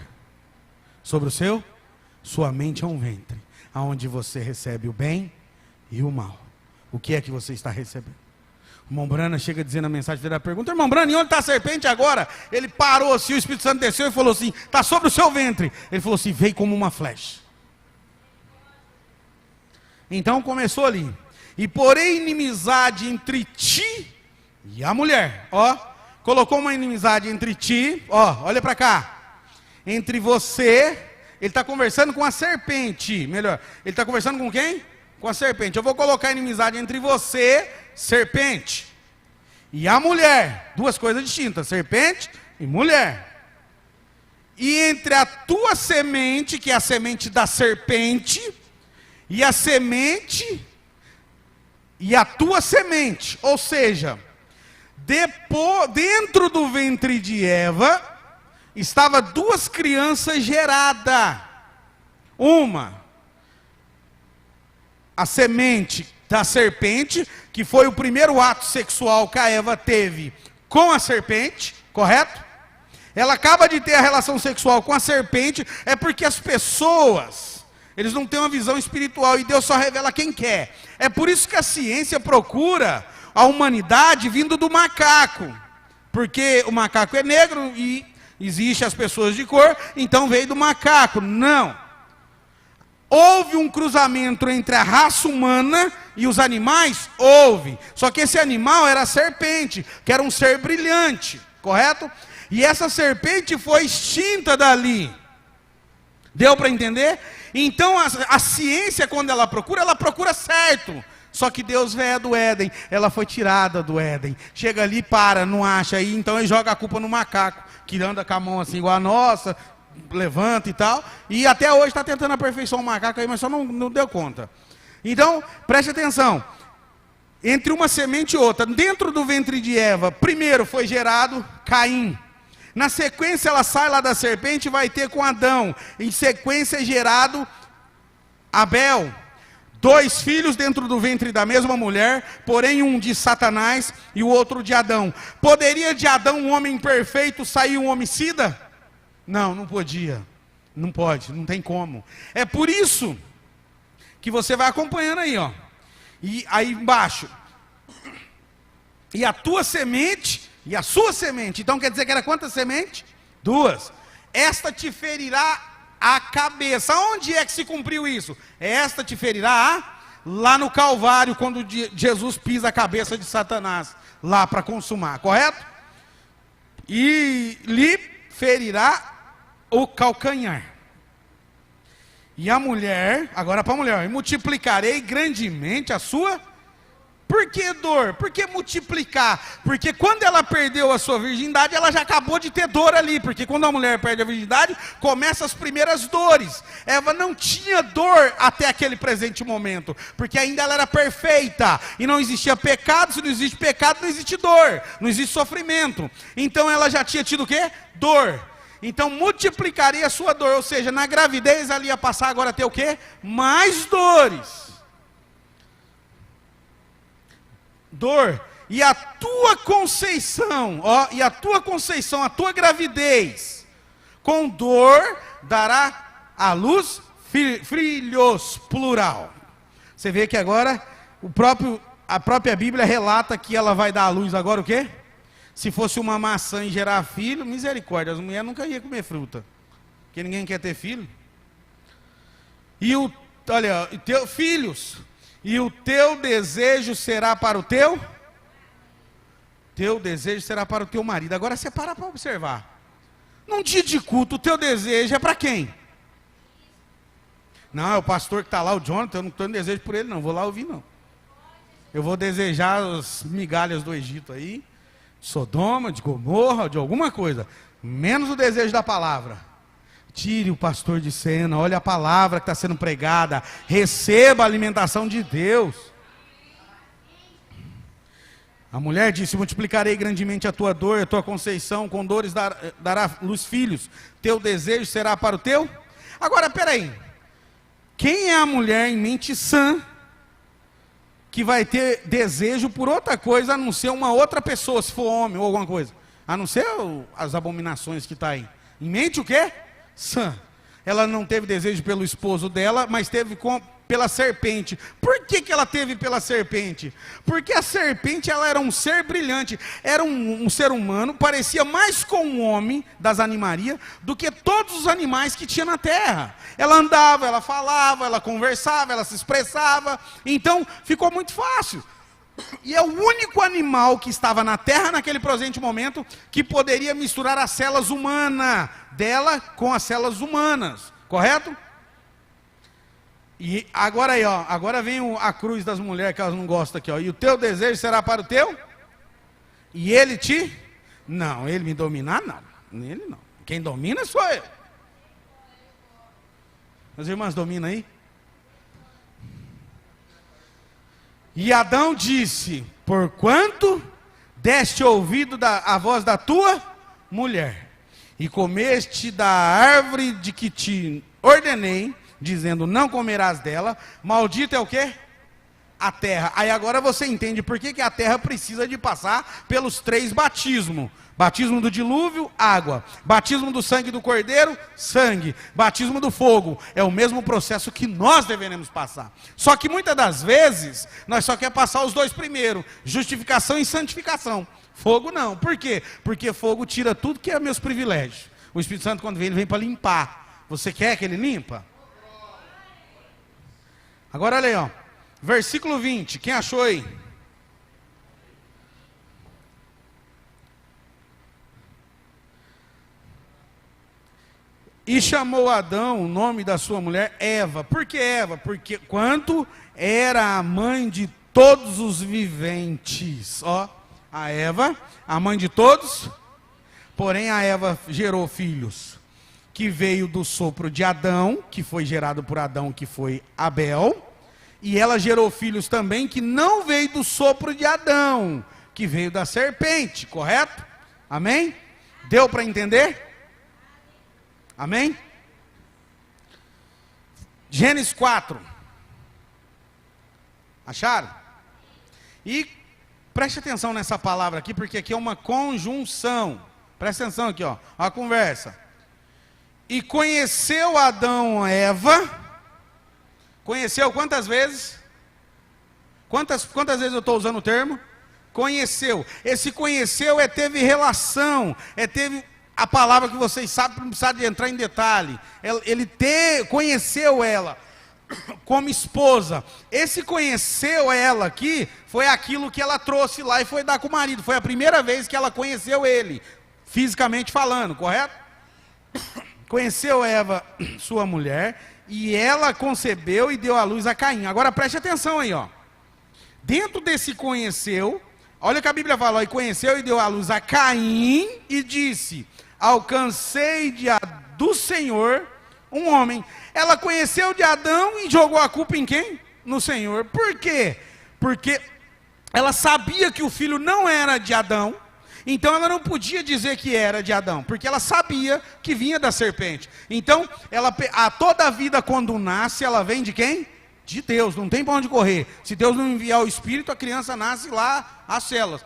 A: Sobre o seu? Sua mente é um ventre, aonde você recebe o bem e o mal. O que é que você está recebendo? O irmão Brana chega dizendo a mensagem dele, a pergunta, irmão Brana, e onde está a serpente agora? Ele parou assim, o Espírito Santo desceu e falou assim, está sobre o seu ventre. Ele falou assim, veio como uma flecha. Então começou ali. E porém inimizade entre ti e a mulher. Ó, colocou uma inimizade entre ti, ó, olha para cá. Entre você, ele está conversando com a serpente, melhor. Ele está conversando com quem? Com a serpente. Eu vou colocar inimizade entre você, serpente, e a mulher. Duas coisas distintas, serpente e mulher. E entre a tua semente, que é a semente da serpente, e a semente e a tua semente, ou seja, dentro do ventre de Eva, estava duas crianças geradas. Uma, a semente da serpente, que foi o primeiro ato sexual que a Eva teve com a serpente, correto? Ela acaba de ter a relação sexual com a serpente, é porque as pessoas, eles não têm uma visão espiritual e Deus só revela quem quer. É por isso que a ciência procura a humanidade vindo do macaco. Porque o macaco é negro e existem as pessoas de cor, então veio do macaco. Não. Houve um cruzamento entre a raça humana e os animais? Houve. Só que esse animal era a serpente, que era um ser brilhante, correto? E essa serpente foi extinta dali. Deu para entender? Então a ciência, quando ela procura certo. Só que Deus veio do Éden, ela foi tirada do Éden. Chega ali, não acha aí, então ele joga a culpa no macaco, que anda com a mão assim igual a nossa, levanta e tal. E até hoje está tentando aperfeiçoar o macaco aí, mas só não deu conta. Então, preste atenção. Entre uma semente e outra, dentro do ventre de Eva, primeiro foi gerado Caim. Na sequência ela sai lá da serpente e vai ter com Adão. Em sequência é gerado Abel. 2 filhos dentro do ventre da mesma mulher, porém um de Satanás e o outro de Adão. Poderia de Adão, um homem perfeito, sair um homicida? Não, não podia. Não pode, não tem como. É por isso que você vai acompanhando aí, ó. E aí embaixo. E a tua semente e a sua semente. Então quer dizer que era quantas sementes? 2. Esta te ferirá a cabeça. Onde é que se cumpriu isso? Esta te ferirá lá no Calvário, quando Jesus pisa a cabeça de Satanás, lá para consumar, correto? E lhe ferirá o calcanhar. E a mulher, agora para a mulher, multiplicarei grandemente a sua. Por que dor? Por que multiplicar? Porque quando ela perdeu a sua virgindade, ela já acabou de ter dor ali. Porque quando a mulher perde a virgindade, começam as primeiras dores. Eva não tinha dor até aquele presente momento. Porque ainda ela era perfeita. E não existia pecado. Se não existe pecado, não existe dor. Não existe sofrimento. Então ela já tinha tido o quê? Dor. Então multiplicaria a sua dor, ou seja, na gravidez ela ia passar agora a ter o quê? Mais dores. Dor. E a tua conceição, e a tua conceição, a tua gravidez, com dor, dará à luz filhos, plural. Você vê que agora, a própria Bíblia relata que ela vai dar à luz agora o quê? Se fosse uma maçã e gerar filho, misericórdia, as mulheres nunca iam comer fruta, porque ninguém quer ter filho. E filhos, e o teu desejo será para o teu desejo será para o teu marido. Agora você para observar. Num dia de culto, o teu desejo é para quem? Não, é o pastor que está lá, o Jonathan, eu não tenho desejo por ele não, vou lá ouvir não. Eu vou desejar as migalhas do Egito aí, de Sodoma, de Gomorra, de alguma coisa, menos o desejo da palavra. Tire o pastor de cena, olhe a palavra que está sendo pregada, receba a alimentação de Deus. A mulher disse: multiplicarei grandemente a tua dor, a tua conceição, com dores dará luz filhos, teu desejo será para o teu. Agora, peraí, quem é a mulher em mente sã, que vai ter desejo por outra coisa, a não ser uma outra pessoa, se for homem ou alguma coisa, a não ser as abominações que está aí, em mente o quê? Sã. Ela não teve desejo pelo esposo dela, mas teve pela serpente. Por que ela teve pela serpente? Porque a serpente, ela era um ser brilhante, era um ser humano, parecia mais com um homem das animarias do que todos os animais que tinha na terra. Ela andava, ela falava, ela conversava, ela se expressava, então ficou muito fácil. E é o único animal que estava na terra naquele presente momento que poderia misturar as células humanas dela com as células humanas, correto? E agora aí, agora vem a cruz das mulheres que elas não gostam aqui, e o teu desejo será para o teu? E ele não, ele me dominar não, ele não, quem domina sou eu. As irmãs dominam aí? E Adão disse: porquanto deste ouvido à voz da tua mulher, e comeste da árvore de que te ordenei, dizendo: não comerás dela, maldito é o quê? A terra. Aí agora você entende por que a terra precisa de passar pelos 3 batismos. Batismo do dilúvio, água. Batismo do sangue do cordeiro, sangue. Batismo do fogo. É o mesmo processo que nós deveremos passar. Só que muitas das vezes, nós só queremos passar os 2 primeiros. Justificação e santificação. Fogo não. Por quê? Porque fogo tira tudo que é meus privilégios. O Espírito Santo, quando vem, ele vem para limpar. Você quer que ele limpa? Agora olha aí, versículo 20. Quem achou aí? E chamou Adão o nome da sua mulher Eva. Por que Eva? Porque quanto era a mãe de todos os viventes. A Eva, a mãe de todos. Porém a Eva gerou filhos, que veio do sopro de Adão, que foi gerado por Adão, que foi Abel. E ela gerou filhos também, que não veio do sopro de Adão, que veio da serpente, correto? Amém? Deu para entender? Amém? Gênesis 4. Acharam? E preste atenção nessa palavra aqui, porque aqui é uma conjunção. Presta atenção aqui, a conversa. E conheceu Adão Eva. Conheceu quantas vezes? Quantas vezes eu estou usando o termo? Conheceu. Esse conheceu teve relação, teve a palavra que vocês sabem, não precisa de entrar em detalhe. Ele conheceu ela como esposa. Esse conheceu ela aqui foi aquilo que ela trouxe lá e foi dar com o marido. Foi a primeira vez que ela conheceu ele, fisicamente falando, correto? Conheceu Eva, sua mulher, e ela concebeu e deu à luz a Caim. Agora preste atenção aí, dentro desse conheceu, olha o que a Bíblia fala, e conheceu e deu à luz a Caim, e disse: alcancei do Senhor um homem. Ela conheceu de Adão e jogou a culpa em quem? No Senhor. Por quê? Porque ela sabia que o filho não era de Adão, Então ela não podia dizer que era de Adão, porque ela sabia que vinha da serpente. Então, toda a vida quando nasce, ela vem de quem? De Deus, não tem para onde correr. Se Deus não enviar o Espírito, a criança nasce lá, as células.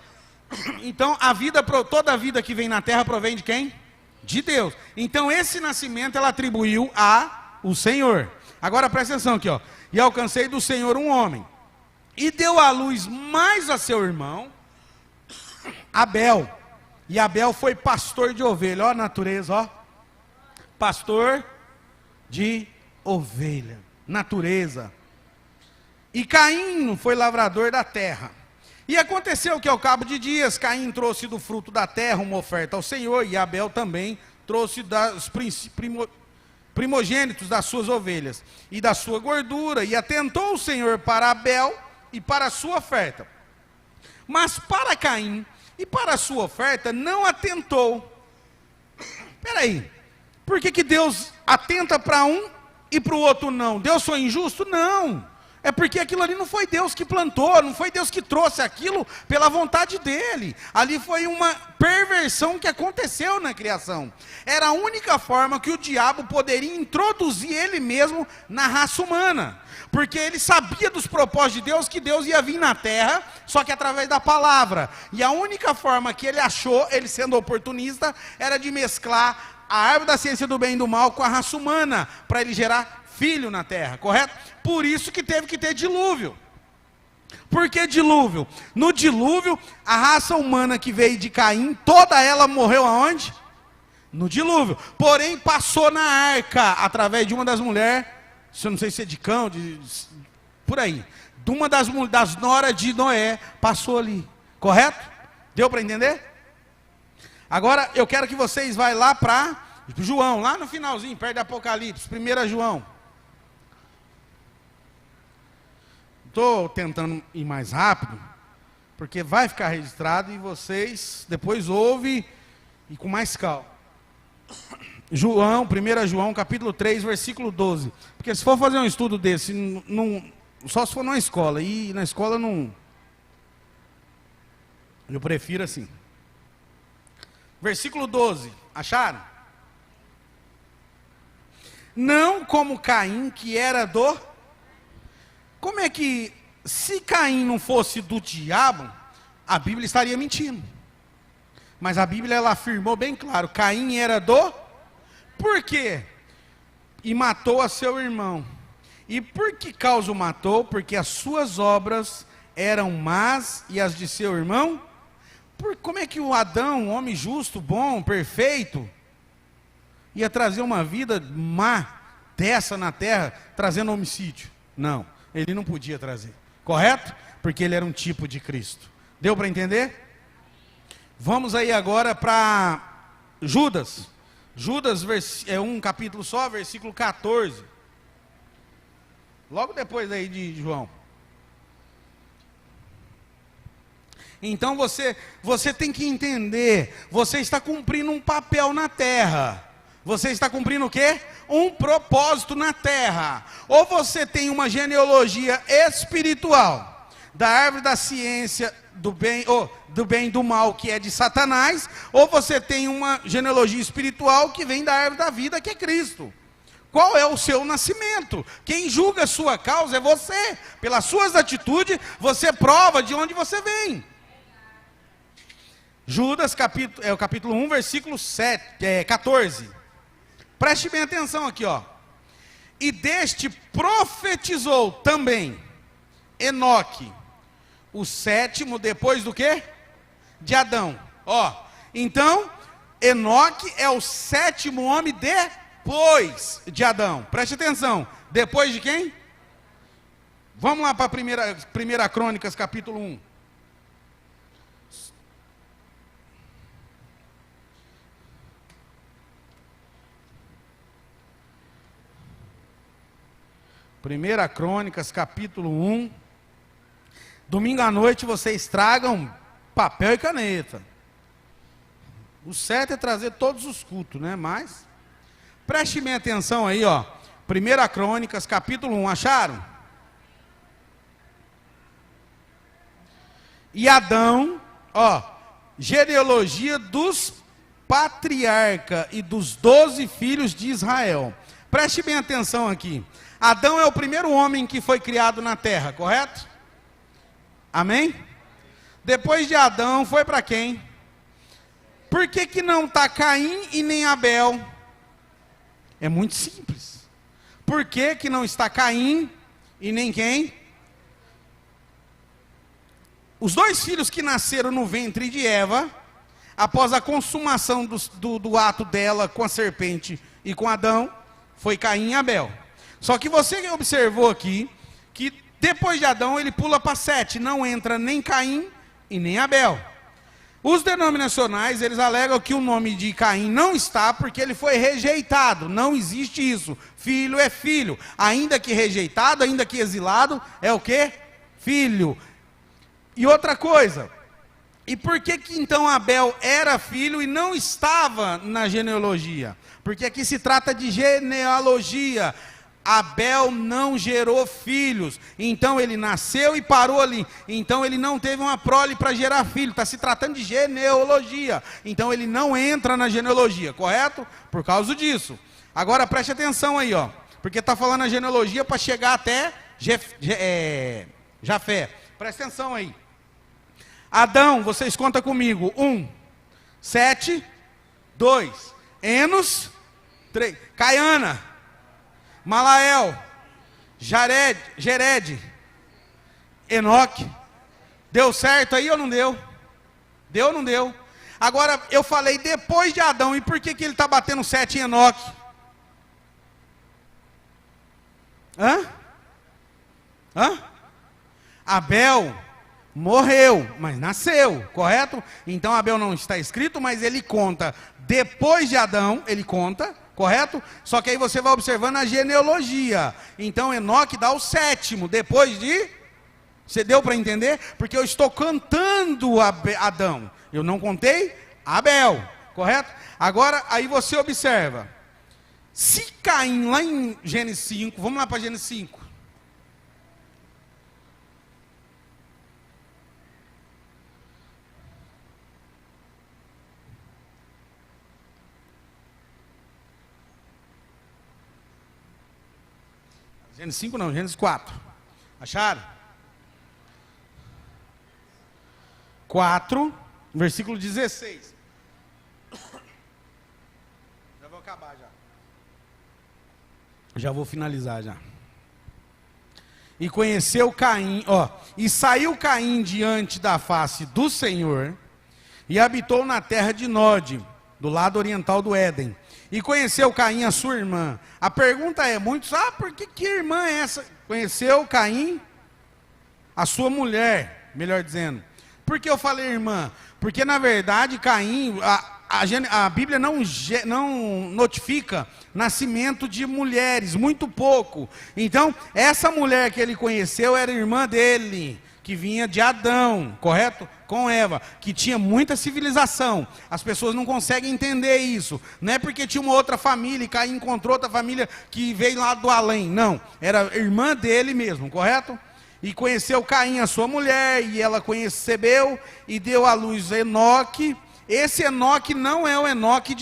A: Então, toda a vida que vem na terra provém de quem? De Deus. Então, esse nascimento ela atribuiu ao Senhor. Agora, presta atenção aqui, ó. E alcancei do Senhor um homem, e deu à luz mais a seu irmão, Abel. E Abel foi pastor de ovelha, ó a natureza, ó. Pastor de ovelha, natureza. E Caim foi lavrador da terra. E aconteceu que ao cabo de dias, Caim trouxe do fruto da terra uma oferta ao Senhor, e Abel também trouxe dos primogênitos das suas ovelhas e da sua gordura, e atentou o Senhor para Abel e para a sua oferta. Mas para Caim e para a sua oferta não atentou. Espera aí, por que Deus atenta para um e para o outro não? Deus foi injusto? Não. É porque aquilo ali não foi Deus que plantou, não foi Deus que trouxe aquilo pela vontade dele. Ali foi uma perversão que aconteceu na criação. Era a única forma que o diabo poderia introduzir ele mesmo na raça humana. Porque ele sabia dos propósitos de Deus, que Deus ia vir na terra, só que através da palavra. E a única forma que ele achou, ele sendo oportunista, era de mesclar a árvore da ciência do bem e do mal com a raça humana, para ele gerar filho na terra, correto? Por isso que teve que ter dilúvio. Por que dilúvio? No dilúvio, a raça humana que veio de Caim, toda ela morreu aonde? No dilúvio. Porém, passou na arca, através de uma das mulheres, eu não sei se é de Cão, por aí, de uma das noras de Noé, passou ali, correto? Deu para entender? Agora, eu quero que vocês vão lá para João, lá no finalzinho, perto do Apocalipse, 1 João. Estou tentando ir mais rápido, porque vai ficar registrado e vocês depois ouvem e com mais calma. 1 João, capítulo 3, versículo 12. Porque se for fazer um estudo desse, só se for numa escola, e na escola não... Eu prefiro assim. Versículo 12, acharam? Não como Caim, que era do... Como é que, se Caim não fosse do diabo, a Bíblia estaria mentindo. Mas a Bíblia, ela afirmou bem claro, Caim era do... Por quê? E matou a seu irmão. E por que causa o matou? Porque as suas obras eram más e as de seu irmão? Como é que o Adão, um homem justo, bom, perfeito, ia trazer uma vida má dessa na terra, trazendo homicídio? Não, ele não podia trazer, correto? Porque ele era um tipo de Cristo. Deu para entender? Vamos aí agora para Judas. Judas é um capítulo só, versículo 14. Logo depois aí de João. Então você tem que entender, você está cumprindo um papel na terra. Você está cumprindo o quê? Um propósito na terra. Ou você tem uma genealogia espiritual da árvore da ciência do bem e do mal, que é de Satanás, ou você tem uma genealogia espiritual que vem da árvore da vida, que é Cristo. Qual é o seu nascimento? Quem julga a sua causa é você. Pelas suas atitudes, você prova de onde você vem. Judas, capítulo 1, versículo 14. Preste bem atenção aqui, ó. E deste profetizou também Enoque, o sétimo depois do quê? De Adão. Ó, então, Enoque é o sétimo homem depois de Adão. Preste atenção. Depois de quem? Vamos lá para primeira Crônicas, capítulo 1. Primeira Crônicas, capítulo 1. Domingo à noite vocês tragam papel e caneta. O certo é trazer todos os cultos, né? Mas, preste bem atenção aí, ó. Primeira Crônicas, capítulo 1, acharam? E Adão, ó, genealogia dos patriarcas e dos 12 filhos de Israel. Preste bem atenção aqui. Adão é o primeiro homem que foi criado na terra, correto? Amém? Depois de Adão, foi para quem? Por que não está Caim e nem Abel? É muito simples. Por que não está Caim e nem quem? Os dois filhos que nasceram no ventre de Eva, após a consumação do ato dela com a serpente e com Adão, foi Caim e Abel. Só que você observou aqui, que depois de Adão ele pula para 7, não entra nem Caim e nem Abel. Os denominacionais, eles alegam que o nome de Caim não está porque ele foi rejeitado. Não existe isso. Filho é filho. Ainda que rejeitado, ainda que exilado, é o quê? Filho. E outra coisa, e por que então Abel era filho e não estava na genealogia? Porque aqui se trata de genealogia. Abel não gerou filhos, então ele nasceu e parou ali, então ele não teve uma prole para gerar filho, está se tratando de genealogia, então ele não entra na genealogia, correto? Por causa disso. Agora preste atenção aí, ó, porque está falando a genealogia para chegar até Jafé, preste atenção aí. Adão, vocês contam comigo, 1, 7, 2, Enos, 3, Caiana, Malael, Jered, Enoque. Deu certo aí ou não deu? Deu ou não deu? Agora, eu falei depois de Adão, e por que ele está batendo 7 em Enoque? Abel morreu, mas nasceu, correto? Então Abel não está escrito, mas ele conta depois de Adão, ele conta, correto? Só que aí você vai observando a genealogia. Então Enoque dá o 7º, depois de... Você deu para entender? Porque eu estou cantando Adão. Eu não contei Abel, correto? Agora, aí você observa. Se Caim, lá em Gênesis 5, vamos lá para Gênesis 5. Gênesis 5 não, Gênesis 4. Acharam? 4, versículo 16. Já vou acabar já. Já vou finalizar já. E conheceu Caim, e saiu Caim diante da face do Senhor, e habitou na terra de Nod, do lado oriental do Éden. E conheceu Caim a sua irmã. A pergunta é, muitos, por que irmã é essa? Conheceu Caim a sua mulher, melhor dizendo. Por que eu falei irmã? Porque na verdade Caim, a Bíblia não notifica nascimento de mulheres, muito pouco. Então, essa mulher que ele conheceu era irmã dele, que vinha de Adão, correto? Com Eva, que tinha muita civilização. As pessoas não conseguem entender isso. Não é porque tinha uma outra família e Caim encontrou outra família que veio lá do além. Não, era irmã dele mesmo, correto? E conheceu Caim, a sua mulher, e ela concebeu e deu à luz Enoque. Esse Enoque não é o Enoque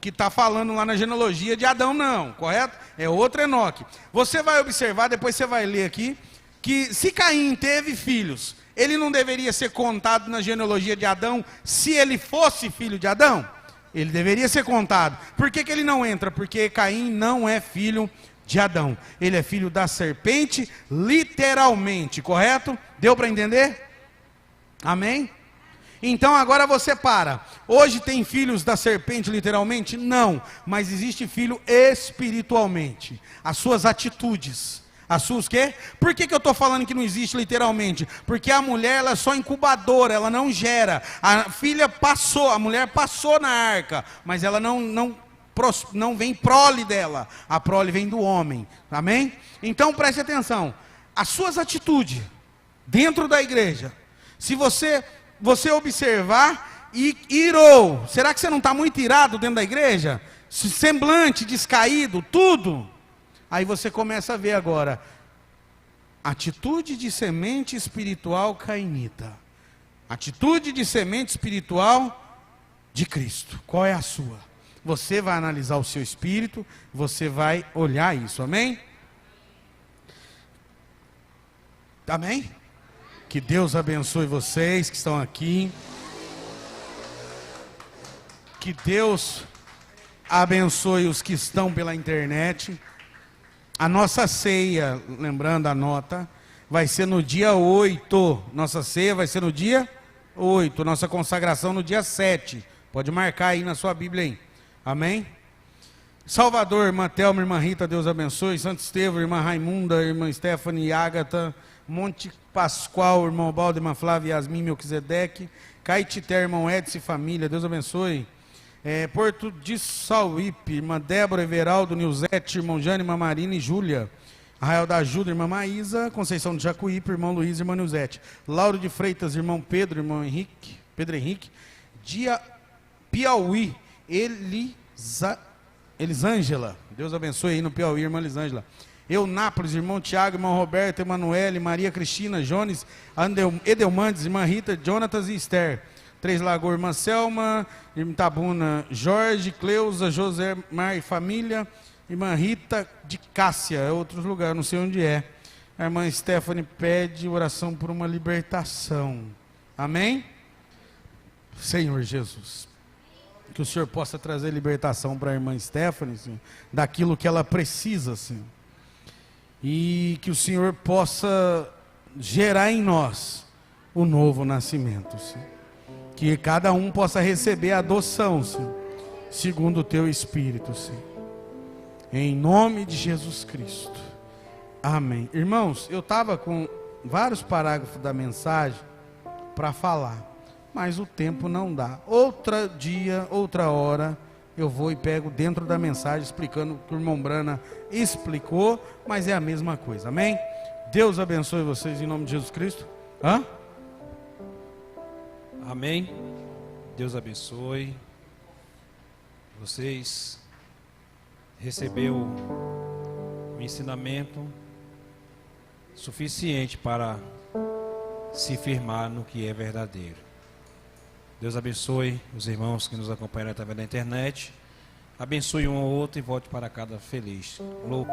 A: que está falando lá na genealogia de Adão, não, correto? É outro Enoque. Você vai observar, depois você vai ler aqui, que se Caim teve filhos, ele não deveria ser contado na genealogia de Adão, se ele fosse filho de Adão? Ele deveria ser contado. Por que ele não entra? Porque Caim não é filho de Adão. Ele é filho da serpente, literalmente, correto? Deu para entender? Amém? Então agora você para. Hoje tem filhos da serpente literalmente? Não. Mas existe filho espiritualmente. As suas atitudes. As suas quê? Por que eu estou falando que não existe literalmente? Porque a mulher ela é só incubadora, ela não gera. A filha passou, a mulher passou na arca, mas ela não vem prole dela. A prole vem do homem. Amém? Então preste atenção. As suas atitudes dentro da igreja. Se você observar e irou, será que você não está muito irado dentro da igreja? Semblante, descaído, tudo. Aí você começa a ver agora, Atitude de semente espiritual cainita. Atitude de semente espiritual de Cristo. Qual é a sua? Você vai analisar o seu espírito, você vai olhar isso, amém? Amém? Que Deus abençoe vocês que estão aqui. Que Deus abençoe os que estão pela internet. A nossa ceia, lembrando a nota, vai ser no dia 8. Nossa ceia vai ser no dia 8. Nossa consagração no dia 7. Pode marcar aí na sua Bíblia aí. Amém? Salvador, irmã Thelma, irmã Rita, Deus abençoe. Santo Estevão, irmã Raimunda, irmã Stephanie, Ágata, Monte Pascoal, irmão Baldo, irmã Flávia, Yasmin, Melquisedeque, Caetité, irmão Edson e família, Deus abençoe. Porto de Sauípe, irmã Débora, Everaldo, Nilzete, irmão Jane, irmã Marina e Júlia. Arraial da Ajuda, irmã Maísa, Conceição de Jacuípe, irmão Luiz, irmã Nilzete. Lauro de Freitas, irmão Pedro, irmão Henrique, Pedro Henrique. Piauí, Elisângela, Deus abençoe aí no Piauí, irmã Elisângela. Eunápolis, irmão Tiago, irmão Roberto, Emanuele, Maria Cristina, Jones, Edelmandes, irmã Rita, Jonatas e Esther. Três Lagoas, irmã Selma, irmã Tabuna, Jorge, Cleusa, José Mar e família, irmã Rita de Cássia, é outros lugares, não sei onde é. A irmã Stephanie pede oração por uma libertação. Amém? Senhor Jesus, que o Senhor possa trazer libertação para a irmã Stephanie, Senhor, daquilo que ela precisa, Senhor. E que o Senhor possa gerar em nós o novo nascimento, Senhor. Que cada um possa receber a adoção, Senhor, segundo o Teu Espírito, Senhor. Em nome de Jesus Cristo. Amém. Irmãos, eu estava com vários parágrafos da mensagem para falar, mas o tempo não dá. Outro dia, outra hora, eu vou e pego dentro da mensagem, explicando o que o irmão Brana explicou, mas é a mesma coisa, amém? Deus abençoe vocês em nome de Jesus Cristo. Hã?
B: Amém. Deus abençoe. Vocês recebeu o ensinamento suficiente para se firmar no que é verdadeiro. Deus abençoe os irmãos que nos acompanham através da internet. Abençoe um ao outro e volte para casa feliz. Louco.